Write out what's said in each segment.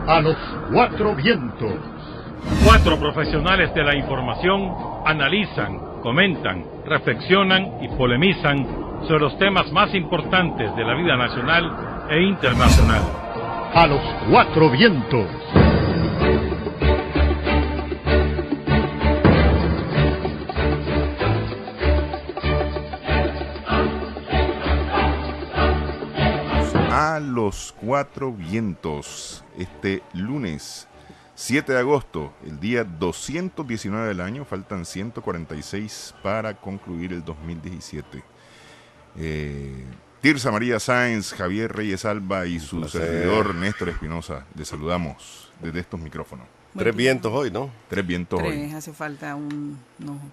A los cuatro vientos. Cuatro profesionales de la información analizan, comentan, reflexionan y polemizan sobre los temas más importantes de la vida nacional e internacional. A los cuatro vientos. A los cuatro vientos, este lunes 7 de agosto, el día 219 del año, faltan 146 para concluir el 2017. Tirsa María Sáenz, Javier Reyes Alba y su servidor Néstor Espinosa, les saludamos desde estos micrófonos. Tres vientos hoy, ¿no? Tres vientos hoy. Hace falta uno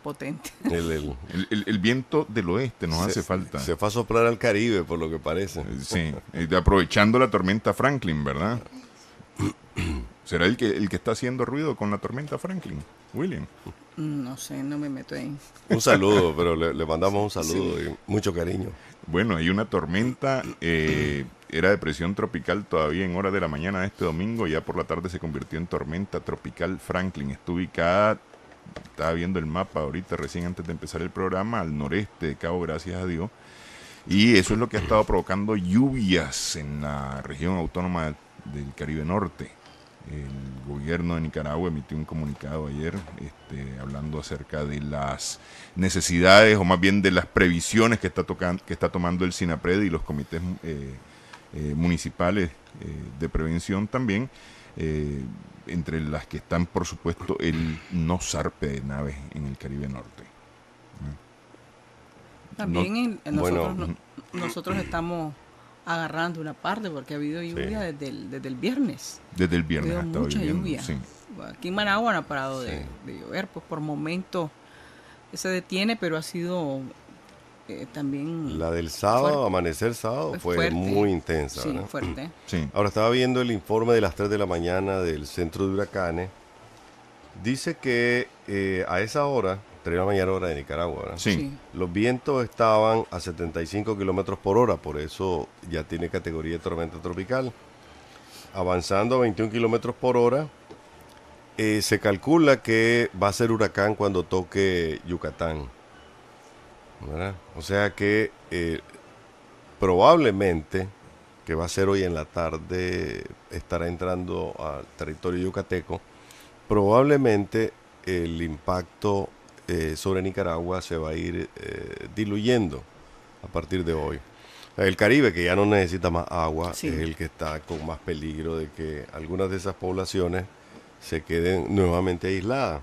potente. El viento del oeste nos hace falta. Se fue a soplar al Caribe, por lo que parece. Sí, aprovechando la tormenta Franklin, ¿verdad? ¿Será el que está haciendo ruido con la tormenta Franklin, William? No sé, no me meto ahí. Un saludo, pero le mandamos un saludo y mucho cariño. Bueno, hay una tormenta, era depresión tropical todavía en horas de la mañana de este domingo, ya por la tarde se convirtió en tormenta tropical Franklin. Está ubicada, estaba viendo el mapa ahorita recién antes de empezar el programa, al noreste de Cabo, gracias a Dios. Y eso es lo que ha estado provocando lluvias en la región autónoma del Caribe Norte. El gobierno de Nicaragua emitió un comunicado ayer hablando acerca de las necesidades, o más bien de las previsiones que está tomando el SINAPRED y los comités municipales de prevención también, entre las que están, por supuesto, el no zarpe de naves en el Caribe Norte. También nosotros estamos agarrando una parte porque ha habido lluvia desde el viernes. Desde el viernes ha ha habido estado mucha lloviendo, lluvia. sí. Aquí en Managua no ha parado de llover, pues por momentos se detiene, pero ha sido también... La del sábado, fuerte. Amanecer sábado, fue fuerte. muy intensa, Sí, ¿verdad? fuerte. Sí. Ahora estaba viendo el informe de las 3 de la mañana del Centro de Huracanes. Dice que a esa hora, 3 de la mañana hora de Nicaragua, ¿verdad? Sí. Los vientos estaban a 75 kilómetros por hora, por eso ya tiene categoría de tormenta tropical. Avanzando a 21 kilómetros por hora, se calcula que va a ser huracán cuando toque Yucatán, ¿verdad? O sea que probablemente, que va a ser hoy en la tarde, estará entrando al territorio yucateco, probablemente el impacto sobre Nicaragua se va a ir diluyendo a partir de hoy. El Caribe, que ya no necesita más agua, es el que está con más peligro de que algunas de esas poblaciones se queden nuevamente aisladas.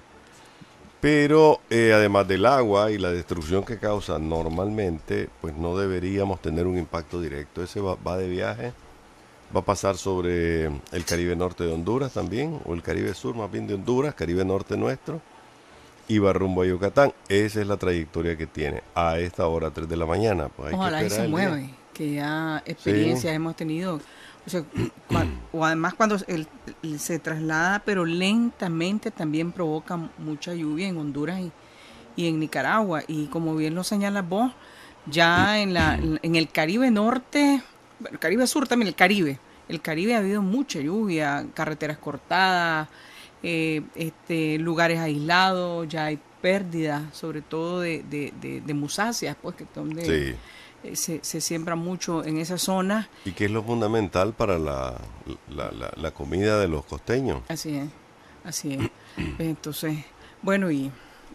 Pero además del agua y la destrucción que causa normalmente, pues no deberíamos tener un impacto directo. Ese va de viaje, va a pasar sobre el Caribe norte de Honduras también, o el Caribe sur más bien de Honduras, Caribe norte nuestro, y va rumbo a Yucatán. Esa es la trayectoria que tiene a esta hora, 3 de la mañana. Pues Ojalá y se mueve, que ya experiencias hemos tenido. O sea, o además cuando se traslada, pero lentamente, también provoca mucha lluvia en Honduras y en Nicaragua. Y como bien lo señalas vos, ya en el Caribe norte, el Caribe sur también, el Caribe ha habido mucha lluvia, carreteras cortadas, lugares aislados, ya hay pérdidas, sobre todo de musáceas, pues, que donde se siembra mucho en esa zona. Y que es lo fundamental para la comida de los costeños. Así es. Entonces, bueno, y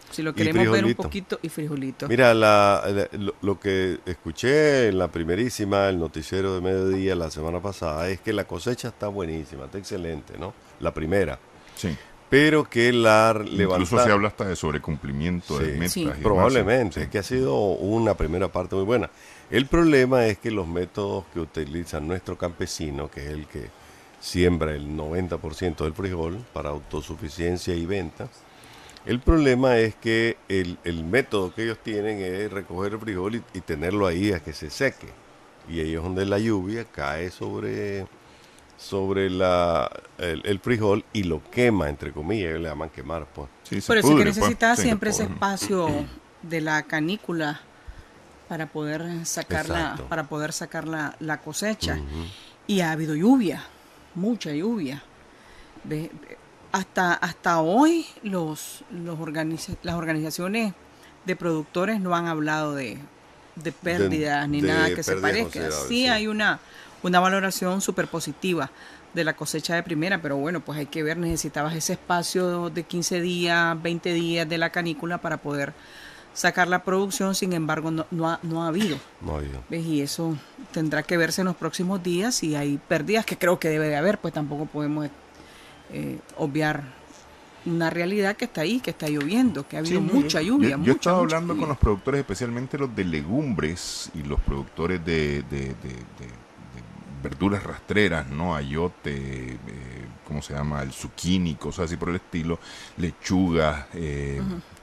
si lo queremos ver un poquito, y frijolito. Mira, lo que escuché en la primerísima, el noticiero de mediodía la semana pasada, es que la cosecha está buenísima, está excelente, ¿no? La primera. Sí. Pero que incluso se habla hasta de sobrecumplimiento de metas. Sí, probablemente, es que ha sido una primera parte muy buena. El problema es que los métodos que utiliza nuestro campesino, que es el que siembra el 90% del frijol para autosuficiencia y venta, el problema es que el método que ellos tienen es recoger el frijol y tenerlo ahí a que se seque. Y ahí es donde la lluvia cae sobre el frijol y lo quema, entre comillas, ellos le llaman quemar, pues. Sí, por eso pudre, que necesita pues, siempre ese espacio de la canícula para poder sacar la cosecha. y ha habido lluvia, mucha lluvia. Hasta hoy las organizaciones de productores no han hablado de pérdidas ni nada que se parezca. Sí hay una valoración súper positiva de la cosecha de primera, pero bueno, pues hay que ver, necesitabas ese espacio de 15 días, 20 días de la canícula para poder sacar la producción, sin embargo no ha habido. No ha habido. ¿Ves? Y eso tendrá que verse en los próximos días si hay pérdidas, que creo que debe de haber, pues tampoco podemos obviar una realidad que está ahí, que está lloviendo, que ha habido mucha lluvia. Yo estaba hablando con los productores, especialmente los de legumbres y los productores de verduras rastreras, ¿no? Ayote, ¿cómo se llama? El zucchini, cosas así por el estilo, lechuga,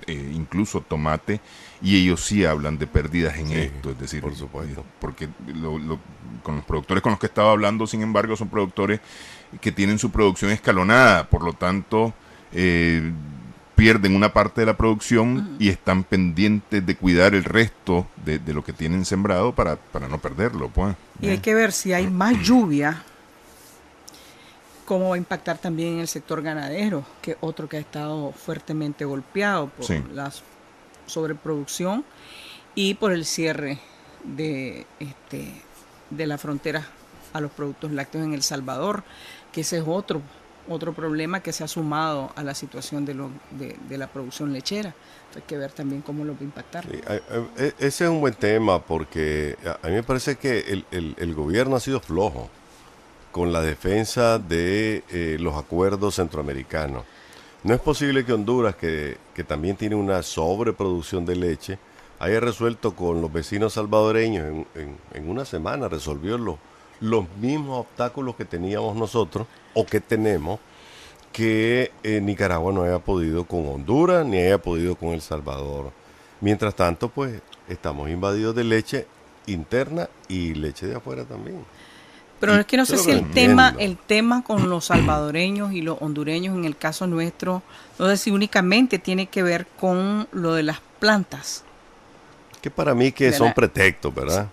incluso tomate, y ellos sí hablan de pérdidas en esto, es decir, por supuesto, porque con los productores con los que estaba hablando, sin embargo, son productores que tienen su producción escalonada, por lo tanto pierden una parte de la producción y están pendientes de cuidar el resto de lo que tienen sembrado para no perderlo, pues. Y hay que ver si hay más lluvia, cómo va a impactar también en el sector ganadero, que otro que ha estado fuertemente golpeado por la sobreproducción y por el cierre de la frontera a los productos lácteos en El Salvador, que ese es otro problema que se ha sumado a la situación de la producción lechera. Hay que ver también cómo lo va a impactar. Sí, ese es un buen tema, porque a mí me parece que el gobierno ha sido flojo con la defensa de los acuerdos centroamericanos. No es posible que Honduras, que también tiene una sobreproducción de leche, haya resuelto con los vecinos salvadoreños en una semana, resolvió los mismos obstáculos que teníamos nosotros o que tenemos, que Nicaragua no haya podido con Honduras ni haya podido con El Salvador. Mientras tanto, pues estamos invadidos de leche interna y leche de afuera también. Pero es que no sé si el tema con los salvadoreños y los hondureños en el caso nuestro, no sé si únicamente tiene que ver con lo de las plantas. Que para mí que son pretextos, ¿verdad?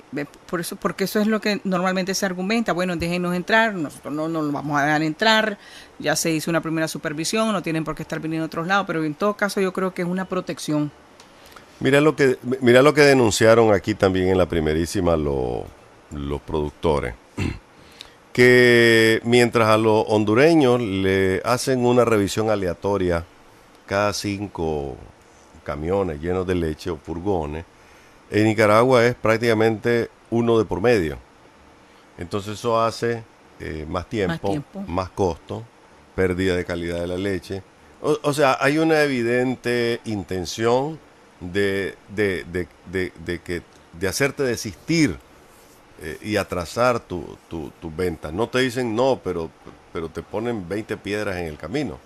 Porque eso es lo que normalmente se argumenta. Bueno, déjenos entrar, nosotros no nos vamos a dejar entrar, ya se hizo una primera supervisión, no tienen por qué estar viniendo a otros lados, pero en todo caso yo creo que es una protección. Mira lo que denunciaron aquí también en la primerísima los productores, que mientras a los hondureños le hacen una revisión aleatoria cada 5 camiones llenos de leche o furgones, en Nicaragua es prácticamente uno de por medio. Entonces eso hace más tiempo, más costo, pérdida de calidad de la leche. O sea, hay una evidente intención de hacerte desistir y atrasar tu venta. No te dicen no, pero te ponen 20 piedras en el camino.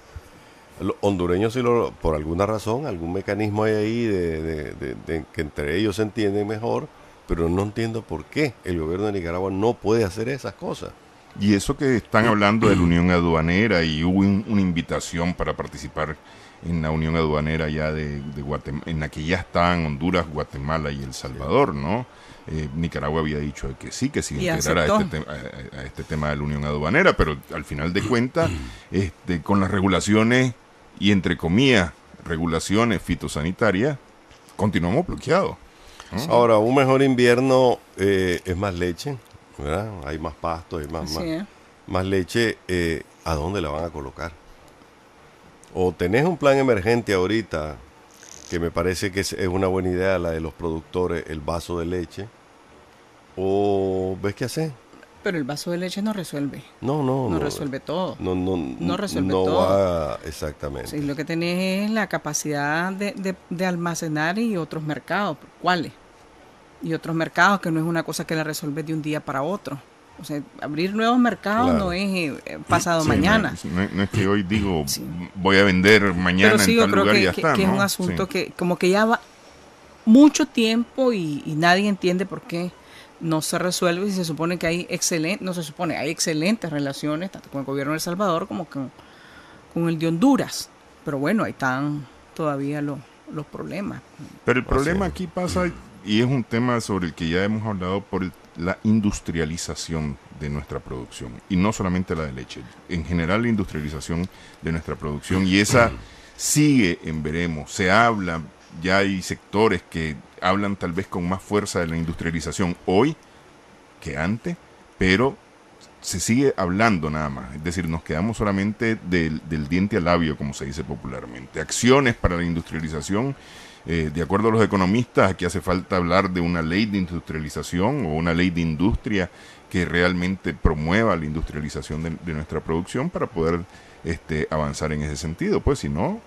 Los hondureños, por alguna razón, algún mecanismo hay ahí de que entre ellos se entienden mejor, pero no entiendo por qué el gobierno de Nicaragua no puede hacer esas cosas. Y eso que están hablando de la Unión Aduanera, y hubo una invitación para participar en la Unión Aduanera ya de Guatemala, en la que ya estaban Honduras, Guatemala y El Salvador, ¿no? Nicaragua había dicho que sí integrara a este tema de la Unión Aduanera, pero al final de cuentas, con las regulaciones y entre comillas regulaciones fitosanitarias, continuamos bloqueados, ¿no? Ahora, un mejor invierno es más leche, ¿verdad? Hay más pasto, hay más leche. ¿A dónde la van a colocar? O tenés un plan emergente ahorita, que me parece que es una buena idea, la de los productores, el vaso de leche, o ves qué hacer. Pero el vaso de leche no resuelve. No resuelve todo. No resuelve todo. Exactamente. Sí, lo que tenés es la capacidad de almacenar y otros mercados. ¿Cuáles? Y otros mercados que no es una cosa que la resuelves de un día para otro. O sea, abrir nuevos mercados no es pasado mañana. No es que hoy digo voy a vender mañana en tal lugar y ya está. Que es un asunto que como que ya va mucho tiempo y nadie entiende por qué no se resuelve, si se supone que hay excelentes relaciones tanto con el gobierno de El Salvador como con el de Honduras. Pero bueno, ahí están todavía los problemas. Pero el problema aquí pasa, y es un tema sobre el que ya hemos hablado, la industrialización de nuestra producción, y no solamente la de leche, en general la industrialización de nuestra producción, y esa sigue en veremos. Se habla, ya hay sectores que hablan tal vez con más fuerza de la industrialización hoy que antes, pero se sigue hablando nada más, es decir, nos quedamos solamente del diente al labio, como se dice popularmente. Acciones para la industrialización, de acuerdo a los economistas, aquí hace falta hablar de una ley de industrialización o una ley de industria que realmente promueva la industrialización de nuestra producción para poder avanzar en ese sentido, pues si no...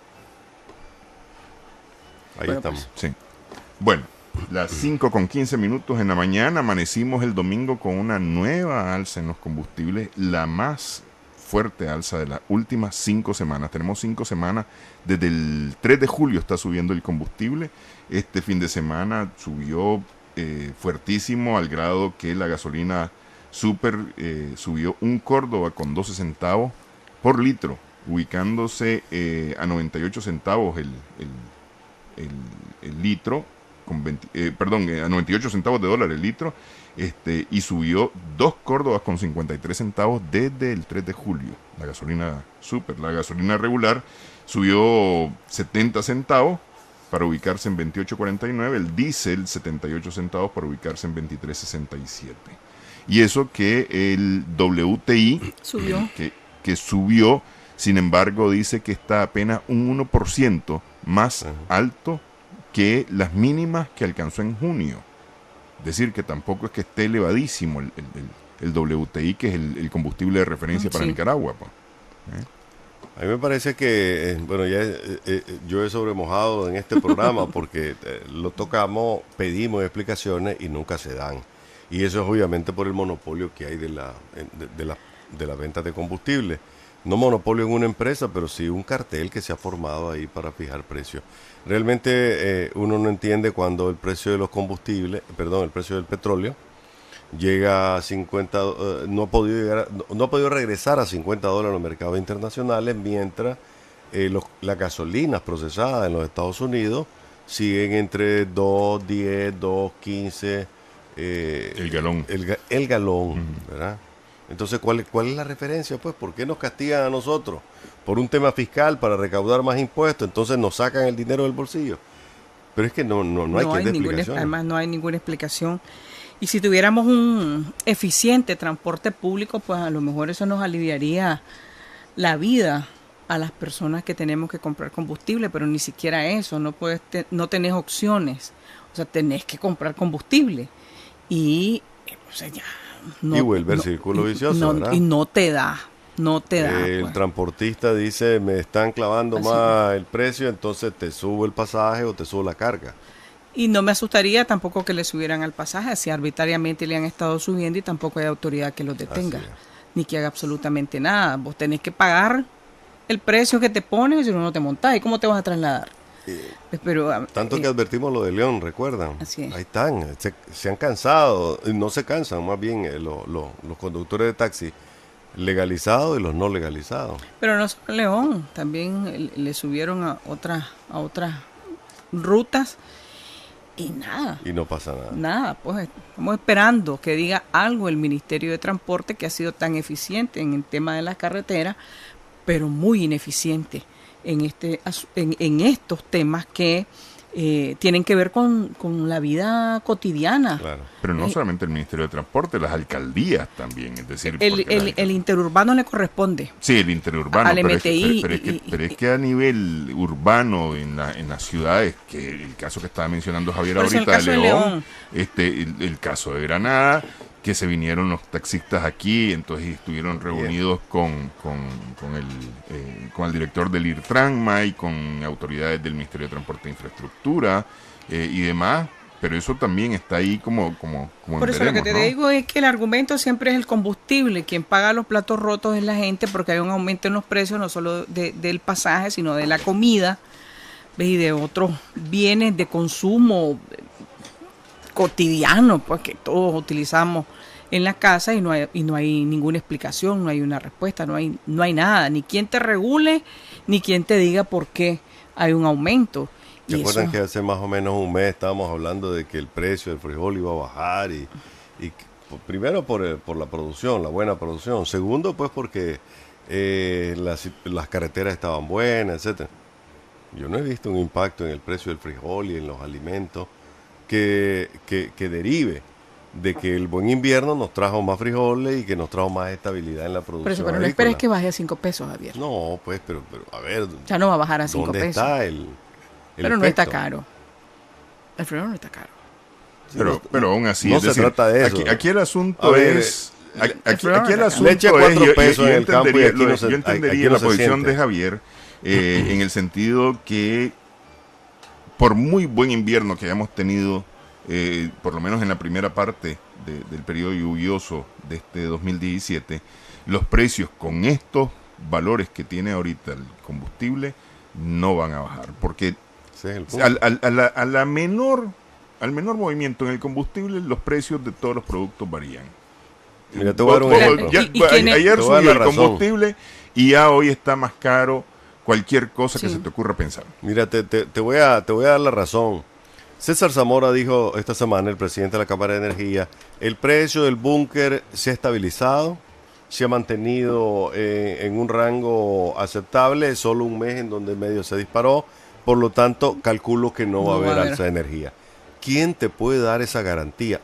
Ahí estamos. Sí. Bueno, las 5:15 en la mañana, amanecimos el domingo con una nueva alza en los combustibles, la más fuerte alza de las últimas 5 semanas. Tenemos 5 semanas, desde el 3 de julio está subiendo el combustible. Este fin de semana subió fuertísimo, al grado que la gasolina Super subió un Córdoba con 12 centavos por litro, ubicándose a 98 centavos el litro, a 98 centavos de dólar el litro, y subió 2 Córdobas con 53 centavos desde el 3 de julio, la gasolina Super. La gasolina regular subió 70 centavos para ubicarse en 28.49, el diésel 78 centavos para ubicarse en 23.67. Y eso que el WTI Subió. que subió, sin embargo, dice que está apenas un 1% más alto que las mínimas que alcanzó en junio. Es decir, que tampoco es que esté elevadísimo el WTI, que es el combustible de referencia para Nicaragua. Pues. A mí me parece que, bueno, ya yo he sobremojado en este programa porque lo tocamos, pedimos explicaciones y nunca se dan. Y eso es obviamente por el monopolio que hay de la venta de combustible. No monopolio en una empresa, pero sí un cartel que se ha formado ahí para fijar precios. Realmente uno no entiende cuando el precio de los combustibles, el precio del petróleo llega a 50, no ha podido regresar a $50 en los mercados internacionales, mientras las gasolinas procesadas en los Estados Unidos siguen entre 2.10, 2.15 el galón. El galón, ¿verdad? Entonces, ¿cuál es la referencia? Pues, ¿por qué nos castigan a nosotros? Por un tema fiscal, para recaudar más impuestos, entonces nos sacan el dinero del bolsillo. Pero es que no hay que dar explicación. Además, no hay ninguna explicación. Y si tuviéramos un eficiente transporte público, pues a lo mejor eso nos aliviaría la vida a las personas que tenemos que comprar combustible, pero ni siquiera eso, no tenés opciones. O sea, tenés que comprar combustible. Y, o sea, ya... y vuelve el círculo vicioso, ¿verdad? Y no te da. El pues. Transportista dice, me están clavando más el precio, entonces te subo el pasaje o te subo la carga. Y no me asustaría tampoco que le subieran al pasaje, si arbitrariamente le han estado subiendo y tampoco hay autoridad que los detenga, ni que haga absolutamente nada. Vos tenés que pagar el precio que te pones, si no te montás. ¿Y cómo te vas a trasladar? Pero, tanto que advertimos lo de León, ¿recuerdan? Así es. Ahí están, se han cansado, no se cansan más bien los conductores de taxi legalizados y los no legalizados. Pero no solo León, también le subieron a otras rutas y nada. Y no pasa nada. Nada, pues estamos esperando que diga algo el Ministerio de Transporte, que ha sido tan eficiente en el tema de las carreteras, pero muy ineficiente en estos temas que tienen que ver con la vida cotidiana. Claro. Pero no solamente el Ministerio de Transporte, las alcaldías también, es decir... El interurbano le corresponde. Sí, el interurbano, al MTI. Pero es que a nivel urbano, en las ciudades, que el caso que estaba mencionando Javier ahorita de León, el caso de Granada, que se vinieron los taxistas aquí, entonces estuvieron reunidos con el director del IRTRANMA y con autoridades del Ministerio de Transporte e Infraestructura y demás, pero eso también está ahí como por eso veremos, lo que te digo es que el argumento siempre es el combustible. Quien paga los platos rotos es la gente, porque hay un aumento en los precios no solo del pasaje, sino de la comida, ¿ves? Y de otros bienes de consumo cotidiano, pues que todos utilizamos en la casa, y no hay ninguna explicación, no hay una respuesta, no hay nada, ni quien te regule, ni quien te diga por qué hay un aumento. ¿Se acuerdan que hace más o menos un mes estábamos hablando de que el precio del frijol iba a bajar y primero por la producción, la buena producción. Segundo, pues porque las carreteras estaban buenas, etcétera. Yo no he visto un impacto en el precio del frijol y en los alimentos que derive de que el buen invierno nos trajo más frijoles y que nos trajo más estabilidad en la producción. Pero no esperes que baje a 5 pesos, Javier. No, pues, pero a ver. Ya no va a bajar a 5 ¿dónde pesos. está el pero no efecto? está caro. El frijol no está caro. Pero aún así, no es se decir, trata de eso. aquí el asunto A ver, es... Aquí el asunto leche a 4 pesos en el campo y aquí no se- yo aquí entendería no la se posición siente. de Javier en el sentido que por muy buen invierno que hayamos tenido, por lo menos en la primera parte del periodo lluvioso de este 2017, los precios con estos valores que tiene ahorita el combustible no van a bajar, porque Ese es el punto. al menor movimiento en el combustible, los precios de todos los productos varían. Mira, te voy a dar un ejemplo. Ayer Te voy a dar subió la el razón. combustible y ya hoy está más caro cualquier cosa que Sí. se te ocurra pensar. Mira, te voy a dar la razón. César Zamora dijo esta semana, el presidente de la Cámara de Energía, el precio del búnker se ha estabilizado, se ha mantenido en un rango aceptable, solo un mes en donde medio se disparó, por lo tanto calculo que no va a haber alza de energía. ¿Quién te puede dar esa garantía?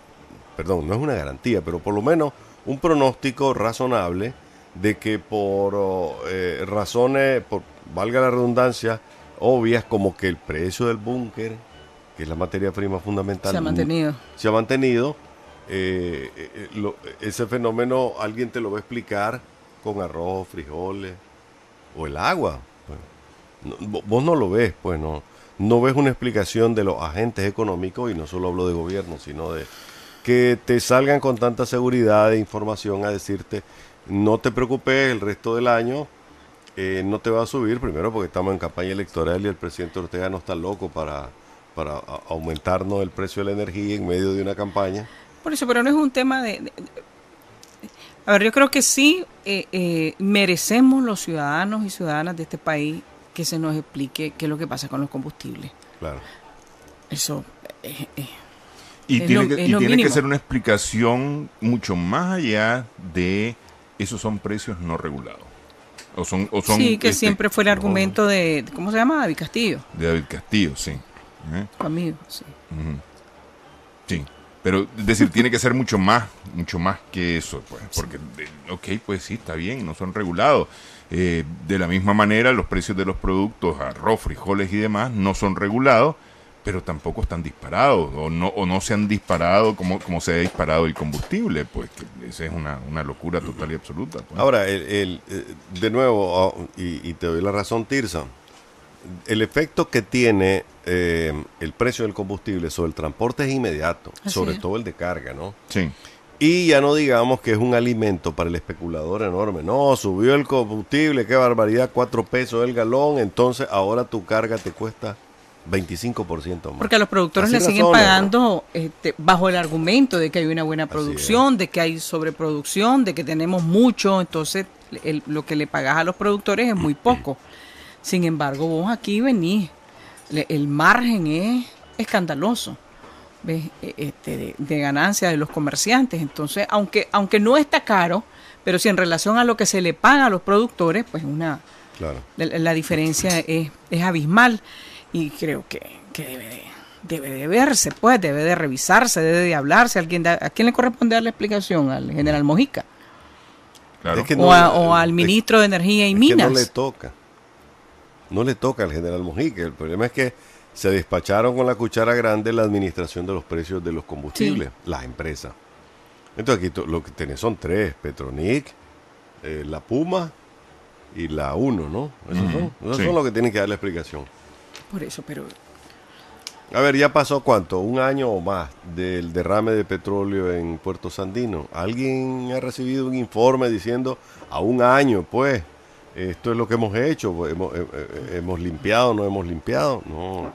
Perdón, no es una garantía, pero por lo menos un pronóstico razonable de que por razones, valga la redundancia, obvias como que el precio del búnker, que es la materia prima fundamental, Se ha mantenido. se ha mantenido. Ese fenómeno alguien te lo va a explicar con arroz, frijoles o el agua. Pues, vos no lo ves, pues no ves una explicación de los agentes económicos, y no solo hablo de gobierno, sino de que te salgan con tanta seguridad de información a decirte, no te preocupes, el resto del año no te va a subir, primero porque estamos en campaña electoral y el presidente Ortega no está loco para aumentarnos el precio de la energía en medio de una campaña. Por eso, pero no es un tema A ver, yo creo que sí merecemos los ciudadanos y ciudadanas de este país que se nos explique qué es lo que pasa con los combustibles. Claro. Eso Y Es tiene, lo- que, es y lo tiene que mínimo. ser una explicación mucho más allá de esos son precios no regulados. O son, sí, que siempre fue el no, argumento de, ¿cómo se llama? David Castillo, de David Castillo, sí. tu amigo, sí. Ujú. Sí, pero es decir, tiene que ser mucho más que eso, pues, porque, ok, pues sí, está bien, no son regulados. De la misma manera, los precios de los productos, arroz, frijoles y demás, no son regulados, pero tampoco están disparados, o no se han disparado como se ha disparado el combustible, pues, que esa es una locura total y absoluta. Pues. Ahora, de nuevo, y te doy la razón, Tirsa, el efecto que tiene el precio del combustible sobre el transporte es inmediato, Así sobre es. todo el de carga, ¿no? Sí, Y ya no digamos que es un alimento para el especulador enorme. No, subió el combustible, qué barbaridad, 4 pesos el galón, entonces ahora tu carga te cuesta 25% más. Porque a los productores Así le siguen razona, pagando bajo el argumento de que hay una buena Así producción, de que hay sobreproducción, de que tenemos mucho, entonces lo que le pagas a los productores es muy poco. Sin embargo, vos aquí venís, el margen es escandaloso, ¿ves? De ganancia de los comerciantes. Entonces, aunque no está caro, pero si en relación a lo que se le paga a los productores, pues Claro. la diferencia es abismal. Y creo que debe de verse, pues, debe de revisarse, debe de hablarse. ¿A quién le corresponde dar la explicación? ¿Al general Mojica? claro. Es que O al ministro de Energía y es Minas? que no le toca. No le toca al general Mojica. El problema es que se despacharon con la cuchara grande la administración de los precios de los combustibles, las empresas. Entonces aquí lo que tenés son 3, Petronic, la Puma y la 1, ¿no? Esos sí. son los que tienen que dar la explicación. Por eso, pero A ver, ya pasó ¿cuánto? Un año o más del derrame de petróleo en Puerto Sandino. ¿Alguien ha recibido un informe diciendo a un año, pues, esto es lo que hemos hecho, pues, hemos limpiado, no hemos limpiado? No.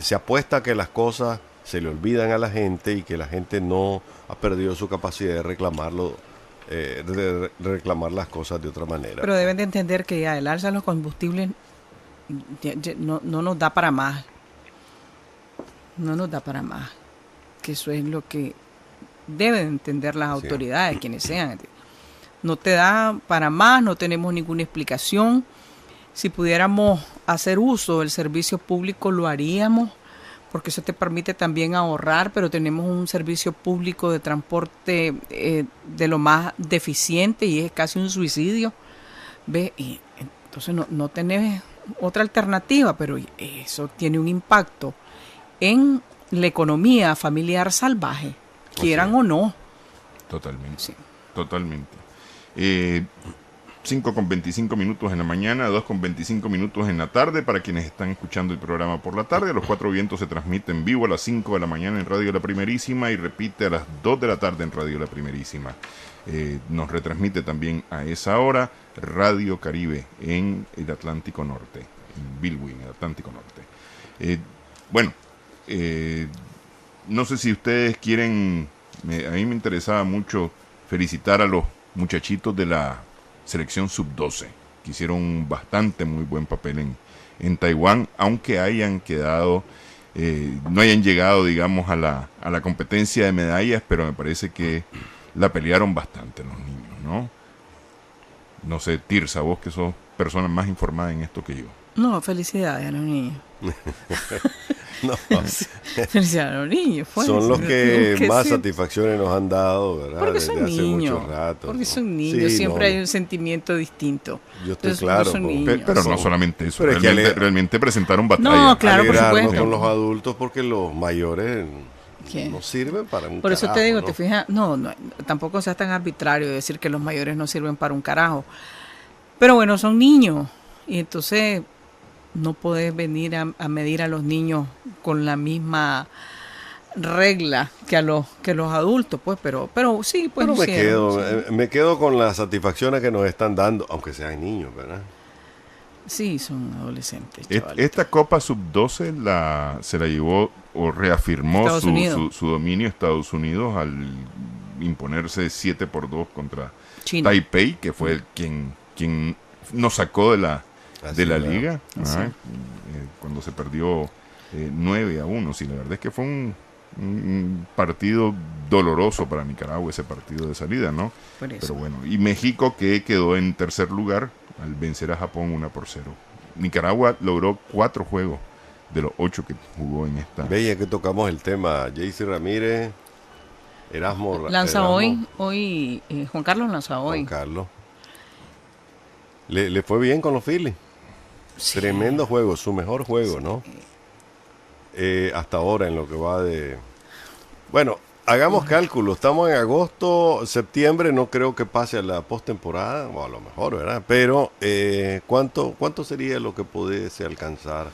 Se apuesta a que las cosas se le olvidan a la gente y que la gente no ha perdido su capacidad de reclamarlo, de reclamar las cosas de otra manera. Pero deben de entender que ya el alza de los combustibles ya no nos da para más. No nos da para más. Que eso es lo que deben entender las autoridades, quienes sean. No te da para más, no tenemos ninguna explicación. Si pudiéramos hacer uso del servicio público, lo haríamos, porque eso te permite también ahorrar, pero tenemos un servicio público de transporte de lo más deficiente y es casi un suicidio. ¿Ves? Y entonces no tenés otra alternativa, pero eso tiene un impacto en la economía familiar salvaje, quieran o no. Totalmente. Sí. Totalmente. 5:25 en la mañana, 2:25 en la tarde. Para quienes están escuchando el programa por la tarde, Los Cuatro Vientos se transmite en vivo a las 5 de la mañana en Radio La Primerísima y repite a las 2 de la tarde en Radio La Primerísima. Nos retransmite también a esa hora Radio Caribe en el Atlántico Norte, en Bilwi, en el Atlántico Norte. No sé si ustedes quieren, a mí me interesaba mucho felicitar a los muchachitos de la selección sub-12, que hicieron bastante muy buen papel en Taiwán, aunque hayan quedado, no hayan llegado, digamos, a la competencia de medallas, pero me parece que la pelearon bastante los niños, ¿no? No sé, Tirsa, vos que sos persona más informada en esto que yo. No, felicidades a los niños. No. Felicidades a los niños. Pues, son los que más sí. satisfacciones nos han dado, ¿verdad? Porque Desde son hace niños. mucho rato, Porque ¿no? son niños. Sí, Siempre no, hay un sentimiento distinto. Yo estoy Entonces, claro. son con- niños. Pero no solamente eso, Pero es que realmente presentaron batalla. No, claro, por alegrarnos supuesto. con los adultos porque los mayores ¿Qué? no sirven para un Por eso carajo, te digo, ¿no? te fijas, no, tampoco seas tan arbitrario de decir que los mayores no sirven para un carajo. Pero bueno, son niños. Y entonces no podés venir a medir a los niños con la misma regla que los adultos, pues, pero sí, pues Pero lo hicieron, sí. me quedo con las satisfacciones que nos están dando, aunque sean niños, ¿verdad? Sí, son adolescentes, Esta chavalitos. Copa Sub-12 se la llevó o reafirmó Estados Unidos. su dominio Estados Unidos al imponerse 7-2 contra China. Taipei, que fue quien nos sacó de la Así, ¿verdad? liga, Así. cuando se perdió 9-1. Sí, la verdad es que fue un partido doloroso para Nicaragua, ese partido de salida, ¿no? Por eso. Pero bueno, y México, que quedó en tercer lugar al vencer a Japón 1-0. Nicaragua logró 4 juegos de los 8 que jugó en esta. Veía que tocamos el tema, Jaycee Ramírez, Erasmo Lanza hoy Juan Carlos lanza hoy. Juan Carlos. Le fue bien con los Phillies. Sí. Tremendo juego, su mejor juego, ¿no? Hasta ahora en lo que va de... Bueno, hagamos cálculo. Estamos en agosto, septiembre, no creo que pase a la postemporada, o a lo mejor, ¿verdad? Pero, ¿cuánto sería lo que pudiese alcanzar?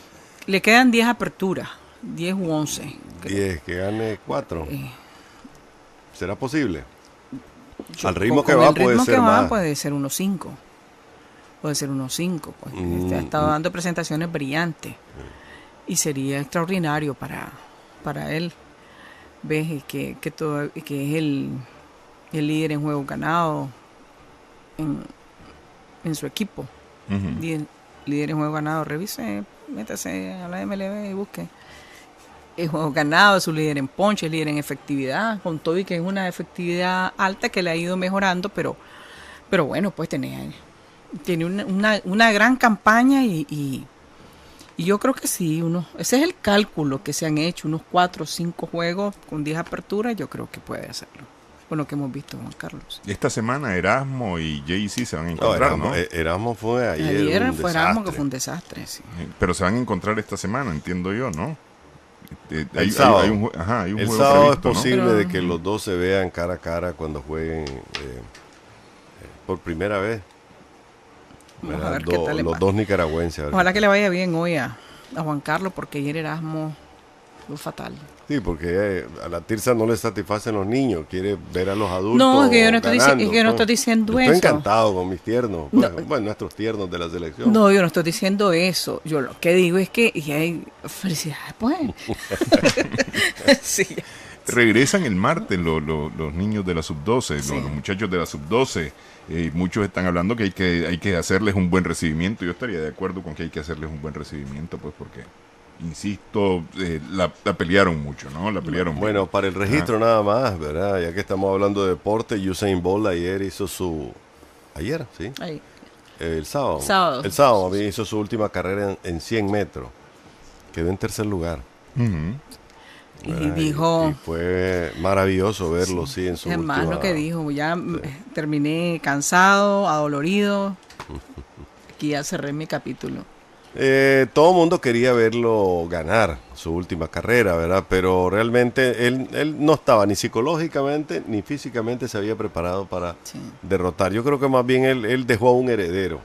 Le quedan 10 aperturas, 10 u 11. 10, que gane 4. Eh, ¿Será posible? Yo- Al ritmo con que va el puede ritmo ser que va más. puede ser unos 5. Puede ser unos 5. Pues. Ha Mm, estado dando presentaciones brillantes. Y sería extraordinario para él. Ves que es el líder en juego ganado en su equipo. Ujú. Líder en juego ganado. Revise, métase a la MLB y busque. El juego ganado, es su líder en ponche, es líder en efectividad, con todo y que es una efectividad alta que le ha ido mejorando, pero bueno, pues tiene una gran campaña y yo creo que sí, ese es el cálculo que se han hecho, unos 4 o 5 juegos con 10 aperturas, yo creo que puede hacerlo, con lo que hemos visto, Juan Carlos. Esta semana Erasmo y Jaycee se van a encontrar, ¿no? Erasmo fue ayer Ayer un fue Erasmo, que desastre. fue un desastre, sí. Pero se van a encontrar esta semana, entiendo yo, ¿no? El sábado. Hay un El juego sábado es previsto, ¿no? posible Pero- de que los dos se vean cara a cara cuando jueguen por primera vez. Vamos ¿Verdad? a ver qué tal le Los va. dos nicaragüenses. a ver Ojalá qué que le vaya bien hoy a Juan Carlos, porque ayer Erasmo fue fatal. Sí, porque a la Tirsa no le satisfacen los niños, quiere ver a los adultos. No, es que yo no estoy ganando, es que yo no ¿no? estoy diciendo Yo eso. estoy encantado con mis tiernos, No. bueno, nuestros tiernos de la selección. No, yo no estoy diciendo eso. Yo lo que digo es que y hay felicidades, pues. Sí. Regresan el martes los niños de la sub-12, Sí. los muchachos de la sub-12. Muchos están hablando que hay que hacerles un buen recibimiento. Yo estaría de acuerdo con que hay que hacerles un buen recibimiento, pues porque insisto, la pelearon mucho, ¿no? La pelearon Bueno, mucho. para el registro nada más, ¿verdad? Ya que estamos hablando de deporte, Usain Bolt ayer hizo Ayer, ¿sí? Ahí. El sábado. Sábado. El sábado hizo su última carrera en 100 metros. Quedó en tercer lugar. Ujú. Y ¿verdad? dijo... Y fue maravilloso verlo, sí, en su Es más última... lo que dijo, ya terminé cansado, adolorido. Aquí ya cerré mi capítulo. Todo el mundo quería verlo ganar su última carrera, ¿verdad? Pero realmente él no estaba ni psicológicamente ni físicamente se había preparado para Sí. derrotar. Yo creo que más bien él dejó a un heredero.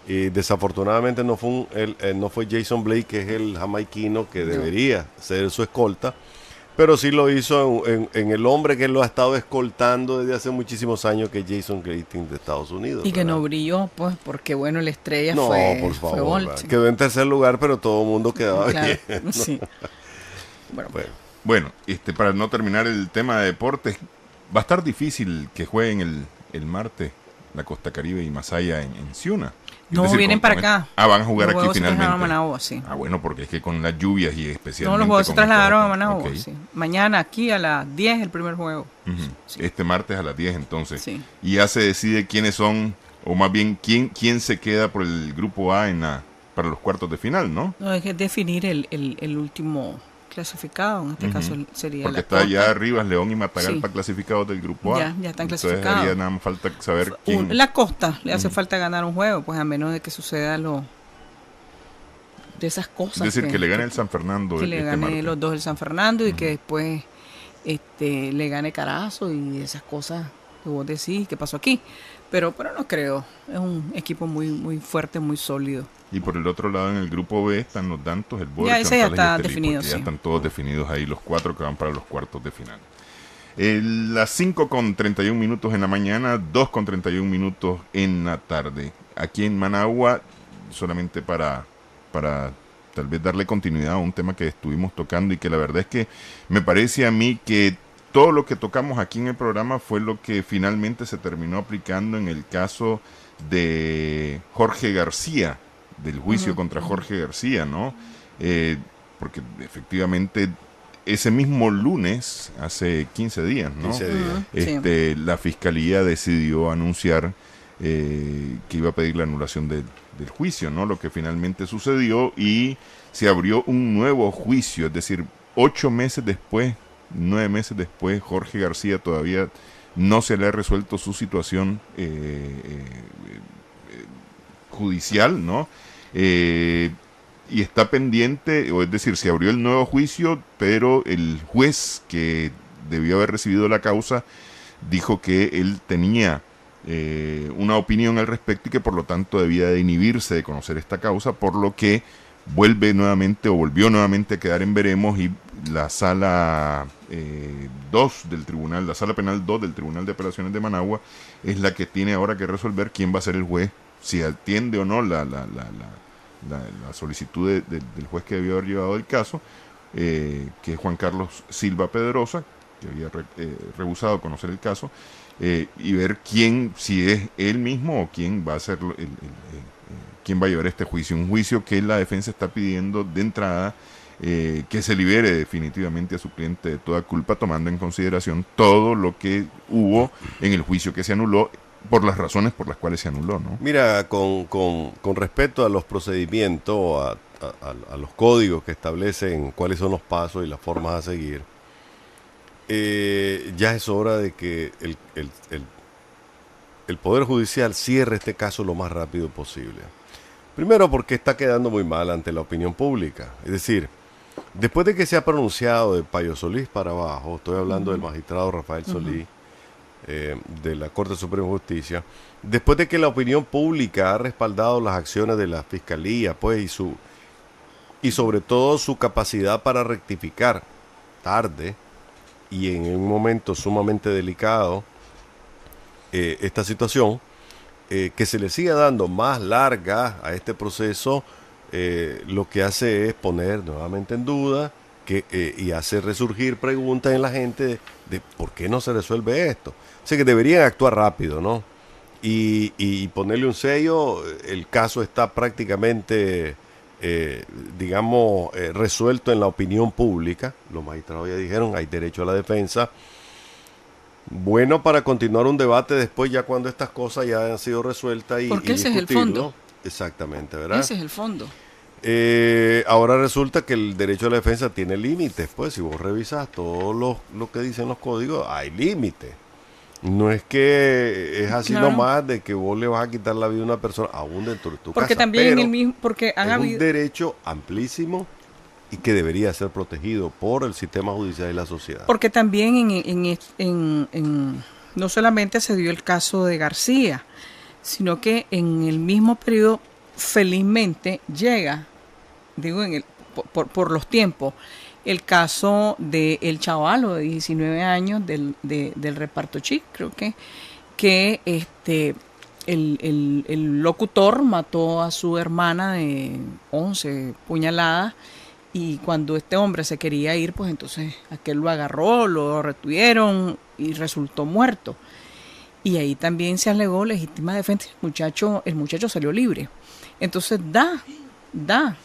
Y desafortunadamente no fue Jason Blake, que es el jamaiquino que debería ser su escolta, pero sí lo hizo en el hombre que lo ha estado escoltando desde hace muchísimos años, que es Jason Gating de Estados Unidos. Y que ¿verdad? no brilló, pues, porque bueno, la estrella No, fue, por fue favor, Bolt. ¿verdad? Quedó en tercer lugar, pero todo el mundo quedaba Claro, bien. sí. Bueno, Bueno, Bueno, para no terminar el tema de deportes, va a estar difícil que jueguen el martes la Costa Caribe y Masaya en Ciuna. Es no, decir, vienen para acá. Van a jugar Los aquí juegos se trasladaron finalmente. a Managua, sí. Bueno, porque es que con las lluvias y especialmente... No, los juegos se con el trasladaron a carácter. Managua, Ok. sí. Mañana aquí a las 10 el primer juego. Ujú. Sí. Este martes a las 10 entonces. Sí. Y ya se decide quiénes son, o más bien quién se queda por el grupo A para los cuartos de final, ¿no? No, hay que definir el último clasificado. En este caso sería Porque la está Costa. ya Rivas, León y Matagalpa Sí. clasificados del grupo A. Ya están Entonces clasificados. haría nada más falta saber quién... La Costa le hace falta ganar un juego, pues a menos de que suceda de esas cosas. Es decir, que le gane el San Fernando. Que le este gane martes. los dos el San Fernando y que después le gane Carazo y esas cosas que vos decís que pasó aquí. Pero no creo. Es un equipo muy, muy fuerte, muy sólido. Y por el otro lado, en el grupo B están los Dantos, el Boro, Ya, ese ya Chantal y está Estelí, definido, porque ya sí. están todos definidos ahí, los 4 que van para los cuartos de final. Las 5:31 en la mañana, 2:31 en la tarde. Aquí en Managua, solamente para tal vez darle continuidad a un tema que estuvimos tocando y que la verdad es que me parece a mí que todo lo que tocamos aquí en el programa fue lo que finalmente se terminó aplicando en el caso de Jorge García, del juicio contra Jorge García, ¿no? Porque efectivamente ese mismo lunes, hace 15 días, ¿no? 15 días. Sí. La fiscalía decidió anunciar que iba a pedir la anulación del juicio, ¿no? Lo que finalmente sucedió, y se abrió un nuevo juicio, es decir, 9 meses después, Jorge García todavía no se le ha resuelto su situación judicial, ¿no? Y está pendiente, o es decir, se abrió el nuevo juicio, pero el juez que debió haber recibido la causa dijo que él tenía una opinión al respecto y que por lo tanto debía de inhibirse de conocer esta causa, por lo que volvió nuevamente a quedar en veremos, y la sala 2 del tribunal, la sala penal 2 del Tribunal de Apelaciones de Managua es la que tiene ahora que resolver quién va a ser el juez, si atiende o no la solicitud del juez que debió haber llevado el caso, que es Juan Carlos Silva Pedrosa, que había rehusado conocer el caso, y ver si es él mismo o quién va a ser quién va a llevar este juicio. Un juicio que la defensa está pidiendo de entrada que se libere definitivamente a su cliente de toda culpa, tomando en consideración todo lo que hubo en el juicio que se anuló, por las razones por las cuales se anuló, ¿no? Mira, con respecto a los procedimientos, a los códigos que establecen cuáles son los pasos y las formas a seguir, ya es hora de que el Poder Judicial cierre este caso lo más rápido posible. Primero, porque está quedando muy mal ante la opinión pública. Es decir, después de que se ha pronunciado de Payo Solís para abajo, estoy hablando del magistrado Rafael Solís, de la Corte Suprema de Justicia, después de que la opinión pública ha respaldado las acciones de la Fiscalía, pues, y sobre todo su capacidad para rectificar tarde y en un momento sumamente delicado esta situación, que se le siga dando más larga a este proceso, lo que hace es poner nuevamente en duda y hace resurgir preguntas en la gente de por qué no se resuelve esto. O sea que deberían actuar rápido, ¿no? Y ponerle un sello. El caso está prácticamente resuelto en la opinión pública. Los magistrados ya dijeron, hay derecho a la defensa. Bueno, para continuar un debate después, ya cuando estas cosas ya han sido resueltas y porque ese es el fondo. Exactamente, ¿verdad? Ese es el fondo. Ahora resulta que el derecho a la defensa tiene límites. Pues si vos revisas todo lo que dicen los códigos, hay límites. No es que es así nomás de que vos le vas a quitar la vida a una persona aún dentro de tu porque casa. También pero el mismo, porque han es habido un derecho amplísimo y que debería ser protegido por el sistema judicial y la sociedad. Porque también no solamente se dio el caso de García, sino que en el mismo periodo felizmente llega, por los tiempos, el caso del chavalo de 19 años del reparto Chic, creo que el locutor mató a su hermana de 11 puñaladas, y cuando este hombre se quería ir, pues entonces aquel lo agarró, lo retuvieron y resultó muerto. Y ahí también se alegó legítima defensa, el muchacho salió libre. Entonces da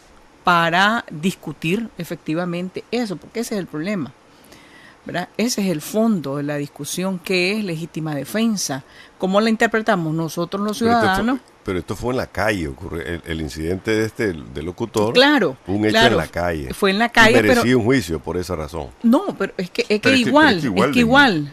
para discutir efectivamente eso, porque ese es el problema, ¿verdad? Ese es el fondo de la discusión, que es legítima defensa. ¿Cómo la interpretamos nosotros los ciudadanos? Pero esto fue en la calle, ocurrió el incidente del locutor. Claro, un hecho en la calle. Fue en la calle, y merecía un juicio por esa razón. No, pero es que igual.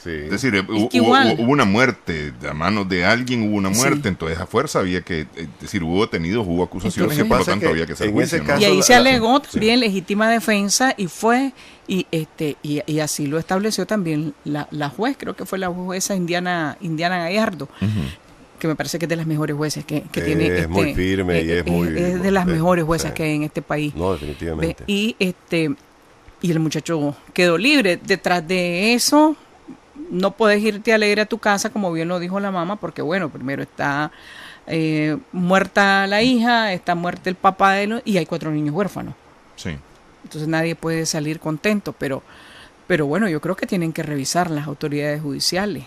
Sí. Es decir, hubo una muerte a manos de alguien, hubo una muerte, sí. Entonces a fuerza había que, es decir, hubo detenidos, hubo acusaciones, entonces, y por lo tanto había que hacer juicio, ¿no? Y ahí se alegó también legítima defensa y fue, y así lo estableció también la juez, creo que fue la jueza Indiana Gallardo. Que me parece que es de las mejores jueces que tiene. Es muy firme y es de las mejores juezas que hay en este país. No, definitivamente. Y el muchacho quedó libre. Detrás de eso, no puedes irte alegre a tu casa, como bien lo dijo la mamá, porque bueno, primero está muerta la hija, está muerto el papá de él, y hay 4 niños huérfanos. Sí. Entonces nadie puede salir contento, pero bueno, yo creo que tienen que revisar las autoridades judiciales,